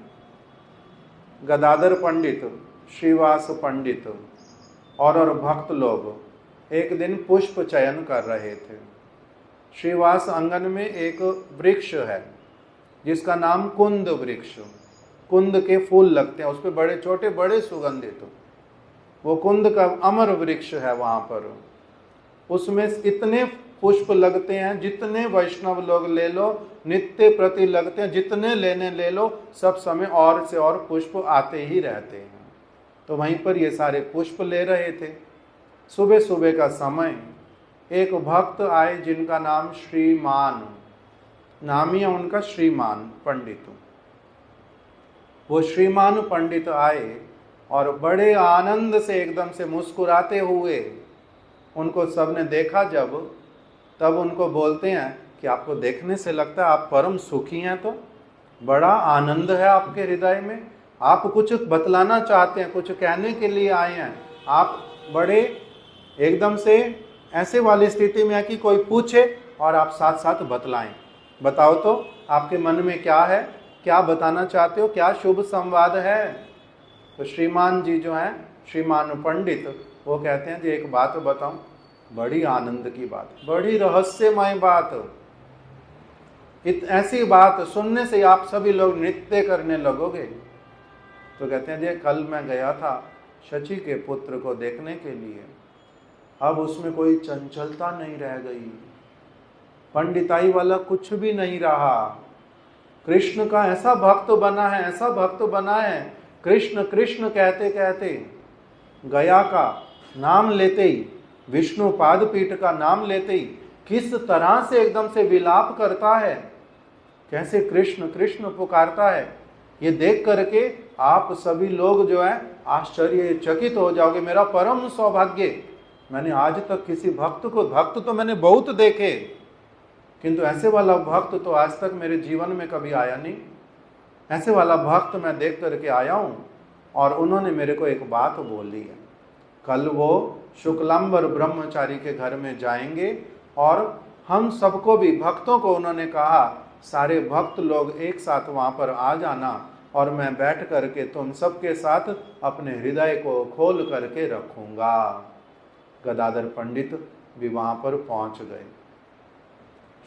गदाधर पंडित, श्रीवास पंडित और भक्त लोग एक दिन पुष्प चयन कर रहे थे। श्रीवास आंगन में एक वृक्ष है जिसका नाम कुंद वृक्ष, कुंद के फूल लगते हैं उस पर, बड़े छोटे बड़े सुगंधित, वो कुंद का अमर वृक्ष है वहां पर। उसमें इतने पुष्प लगते हैं, जितने वैष्णव लोग ले लो, नित्य प्रति लगते हैं, जितने लेने ले लो, सब समय और से और पुष्प आते ही रहते हैं। तो वहीं पर ये सारे पुष्प ले रहे थे। सुबह सुबह का समय एक भक्त आए जिनका नाम श्रीमान, नाम ही है उनका श्रीमान पंडित। वो श्रीमान पंडित आए और बड़े आनंद से एकदम से मुस्कुराते हुए, उनको सबने देखा जब, तब उनको बोलते हैं कि आपको देखने से लगता है आप परम सुखी हैं, तो बड़ा आनंद है आपके हृदय में, आप कुछ बतलाना चाहते हैं, कुछ कहने के लिए आए हैं, आप बड़े एकदम से ऐसे वाली स्थिति में है कि कोई पूछे और आप साथ साथ बतलाएं। बताओ तो आपके मन में क्या है, क्या बताना चाहते हो, क्या शुभ संवाद है। तो श्रीमान जी जो हैं, श्रीमान पंडित, वो कहते हैं जी एक बात बताऊं, बड़ी आनंद की बात, बड़ी रहस्यमय बात। ऐसी बात सुनने से आप सभी लोग नृत्य करने लगोगे। तो कहते हैं जी कल मैं गया था शची के पुत्र को देखने के लिए, अब उसमें कोई चंचलता नहीं रह गई, पंडिताई वाला कुछ भी नहीं रहा। कृष्ण का ऐसा भक्त बना है, ऐसा भक्त बना है, कृष्ण कृष्ण कहते कहते, गया का नाम लेते ही, विष्णु पादपीठ का नाम लेते ही किस तरह से एकदम से विलाप करता है, कैसे कृष्ण कृष्ण पुकारता है, ये देख करके आप सभी लोग जो है आश्चर्यचकित हो जाओगे। मेरा परम सौभाग्य, मैंने आज तक किसी भक्त तो मैंने बहुत देखे, किंतु ऐसे वाला भक्त तो आज तक मेरे जीवन में कभी आया नहीं। ऐसे वाला भक्त मैं देख करके आया हूँ। और उन्होंने मेरे को एक बात बोली है, कल वो शुक्लांबर ब्रह्मचारी के घर में जाएंगे और हम सबको भी, भक्तों को उन्होंने कहा सारे भक्त लोग एक साथ वहाँ पर आ जाना और मैं बैठ करके तुम सबके साथ अपने हृदय को खोल करके रखूंगा। गदाधर पंडित भी वहाँ पर पहुँच गए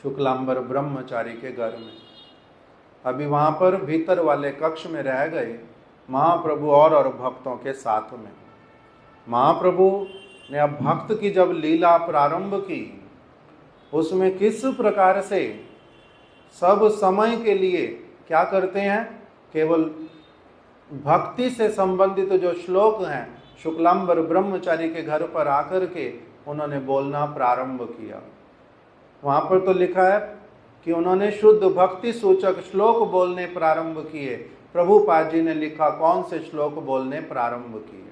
शुक्लांबर ब्रह्मचारी के घर में। अभी वहाँ पर भीतर वाले कक्ष में रह गए महाप्रभु और भक्तों के साथ में। महाप्रभु ने अब भक्त की जब लीला प्रारंभ की, उसमें किस प्रकार से सब समय के लिए क्या करते हैं, केवल भक्ति से संबंधित जो श्लोक हैं शुक्लांबर ब्रह्मचारी के घर पर आकर के उन्होंने बोलना प्रारंभ किया। वहाँ पर तो लिखा है कि उन्होंने शुद्ध भक्ति सूचक श्लोक बोलने प्रारंभ किए। प्रभुपाद जी ने लिखा कौन से श्लोक बोलने प्रारंभ किए।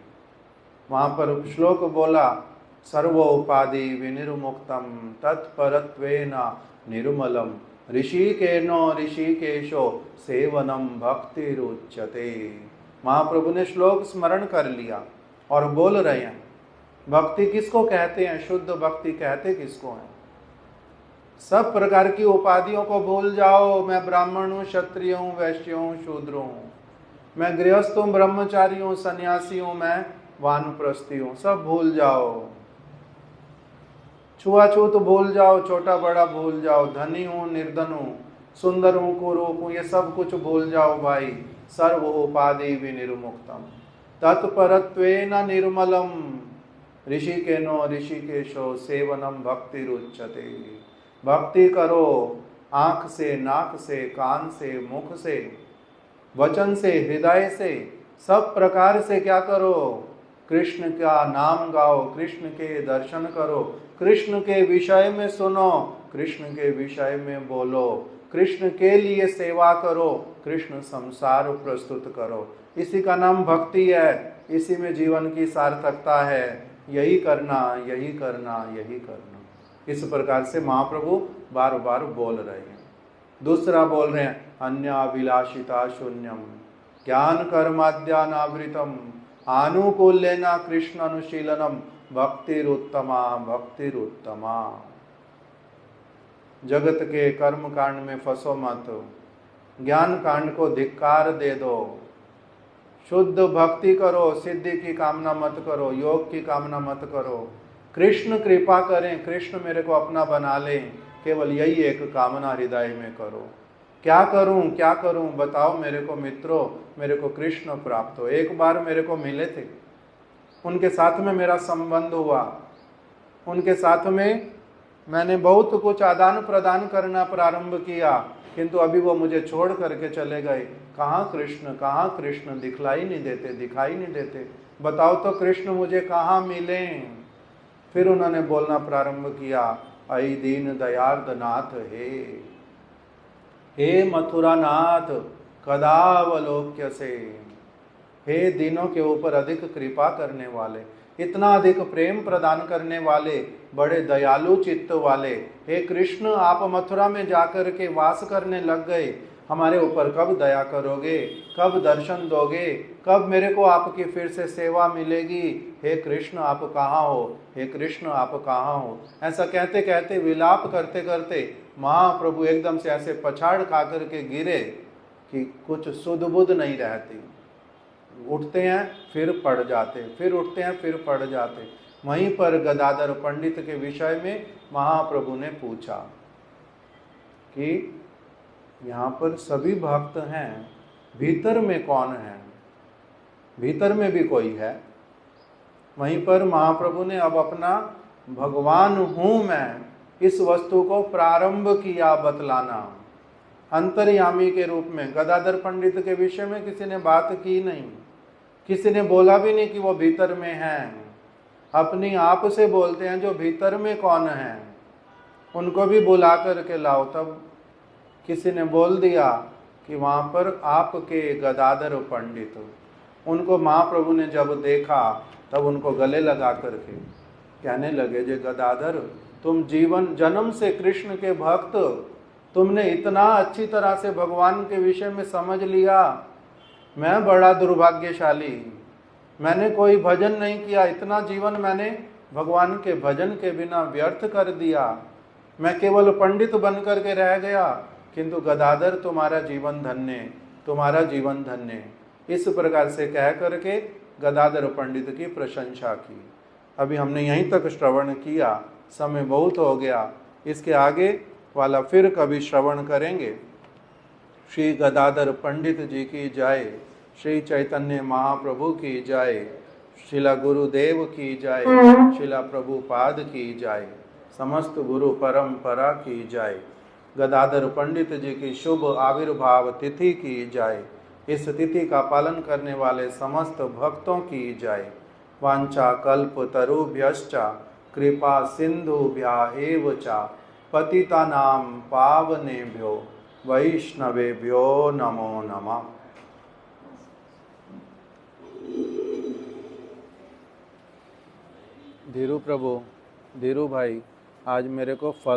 वहाँ पर श्लोक बोला, सर्वोपाधि विनिर्मुक्तम तत्परत्वेन निर्मलम ऋषिकेनो ऋषिकेशो सेवनम भक्तिरुच्यते। महाप्रभु ने श्लोक स्मरण कर लिया और बोल रहे हैं भक्ति किसको कहते हैं, शुद्ध भक्ति कहते किसको हैं। सब प्रकार की उपाधियों को भूल जाओ, मैं ब्राह्मण हूँ, क्षत्रिय हूँ, वैश्य हूँ, शूद्र हूँ, मैं गृहस्थ हूँ, ब्रह्मचारी हूँ, सन्यासी हूँ, मैं वानप्रस्थी हूँ, सब भूल जाओ। छुआछूत भूल जाओ, छोटा बड़ा भूल जाओ, धनी हूँ, निर्धन हूँ, सुंदर हूँ, कुरूप हूँ, ये सब कुछ भूल जाओ भाई। सर्व उपाधि विनिर्मुक्तम तत्परत्वेन निर्मलम ऋषिकेनो ऋषिकेशो सेवनम भक्तिरुच्यते। भक्ति करो आँख से, नाक से, कान से, मुख से, वचन से, हृदय से, सब प्रकार से क्या करो, कृष्ण का नाम गाओ, कृष्ण के दर्शन करो, कृष्ण के विषय में सुनो, कृष्ण के विषय में बोलो, कृष्ण के लिए सेवा करो, कृष्ण संसार प्रस्तुत करो। इसी का नाम भक्ति है, इसी में जीवन की सार्थकता है। यही करना, यही करना, यही करना। इस प्रकार से महाप्रभु बार बार बोल रहे हैं। दूसरा बोल रहे हैं, अन्याभिलाषिता शून्यम ज्ञान कर्माद्यानावृतम आनुकूल्येन कृष्ण अनुशीलनम भक्तिरुत्तमा भक्तिरुत्तमा। जगत के कर्म कांड में फंसो मत, ज्ञान कांड को धिक्कार दे दो, शुद्ध भक्ति करो, सिद्धि की कामना मत करो, योग की कामना मत करो, कृष्ण कृपा करें, कृष्ण मेरे को अपना बना लें, केवल यही एक कामना हृदय में करो। क्या करूं बताओ मेरे को मित्रों, मेरे को कृष्ण प्राप्त हो। एक बार मेरे को मिले थे, उनके साथ में मेरा संबंध हुआ, उनके साथ में मैंने बहुत कुछ आदान प्रदान करना प्रारंभ किया, किंतु अभी वो मुझे छोड़ करके चले गए। कहाँ कृष्ण दिखलाई नहीं देते, दिखाई नहीं देते। बताओ तो कृष्ण मुझे कहाँ मिले। फिर उन्होंने बोलना प्रारंभ किया, ऐ दीन दयार्द नाथ हे मथुरा नाथ कदावलोक्य से, हे दिनों के ऊपर अधिक कृपा करने वाले, इतना अधिक प्रेम प्रदान करने वाले, बड़े दयालु चित्त वाले, हे कृष्ण आप मथुरा में जाकर के वास करने लग गए, हमारे ऊपर कब दया करोगे, कब दर्शन दोगे, कब मेरे को आपकी फिर से सेवा मिलेगी। हे कृष्ण आप कहाँ हो, हे कृष्ण आप कहाँ हो। ऐसा कहते कहते, विलाप करते करते महाप्रभु एकदम से ऐसे पछाड़ खा करके गिरे कि कुछ सुध बुध नहीं रहती। उठते हैं फिर पड़ जाते, फिर उठते हैं फिर पड़ जाते। वहीं पर गदाधर पंडित के विषय में महाप्रभु ने पूछा कि यहाँ पर सभी भक्त हैं, भीतर में कौन है, भीतर में भी कोई है। वहीं पर महाप्रभु ने अब अपना भगवान हूँ मैं इस वस्तु को प्रारंभ किया बतलाना। अंतर्यामी के रूप में गदाधर पंडित के विषय में किसी ने बात की नहीं, किसी ने बोला भी नहीं कि वो भीतर में है। अपनी आप से बोलते हैं जो भीतर में कौन है उनको भी बुला करके लाओ। तब किसी ने बोल दिया कि वहाँ पर आपके गदाधर पंडित। उनको महाप्रभु ने जब देखा तब उनको गले लगा करके कहने लगे, जे गदाधर तुम जीवन जन्म से कृष्ण के भक्त, तुमने इतना अच्छी तरह से भगवान के विषय में समझ लिया। मैं बड़ा दुर्भाग्यशाली, मैंने कोई भजन नहीं किया, इतना जीवन मैंने भगवान के भजन के बिना व्यर्थ कर दिया। मैं केवल पंडित बन करके रह गया, किंतु गदाधर तुम्हारा जीवन धन्य, तुम्हारा जीवन धन्य। इस प्रकार से कह करके गदाधर पंडित की प्रशंसा की। अभी हमने यहीं तक श्रवण किया, समय बहुत हो गया, इसके आगे वाला फिर कभी श्रवण करेंगे। श्री गदाधर पंडित जी की जय, श्री चैतन्य महाप्रभु की जय, श्रीला गुरुदेव की जय, श्रीला प्रभुपाद की जय, समस्त गुरु परंपरा की जय। गदाधर पंडित जी की शुभ आविर्भाव तिथि की जय। इस तिथि का पालन करने वाले समस्त भक्तों की जय। वांछा कल्प तरुभ्यश्च कृपा सिंधुभ्या एव च पतितानां पावनेभ्यो वैष्णवेभ्यो नमो नमः। धीरू प्रभु, धीरू भाई, आज मेरे को फल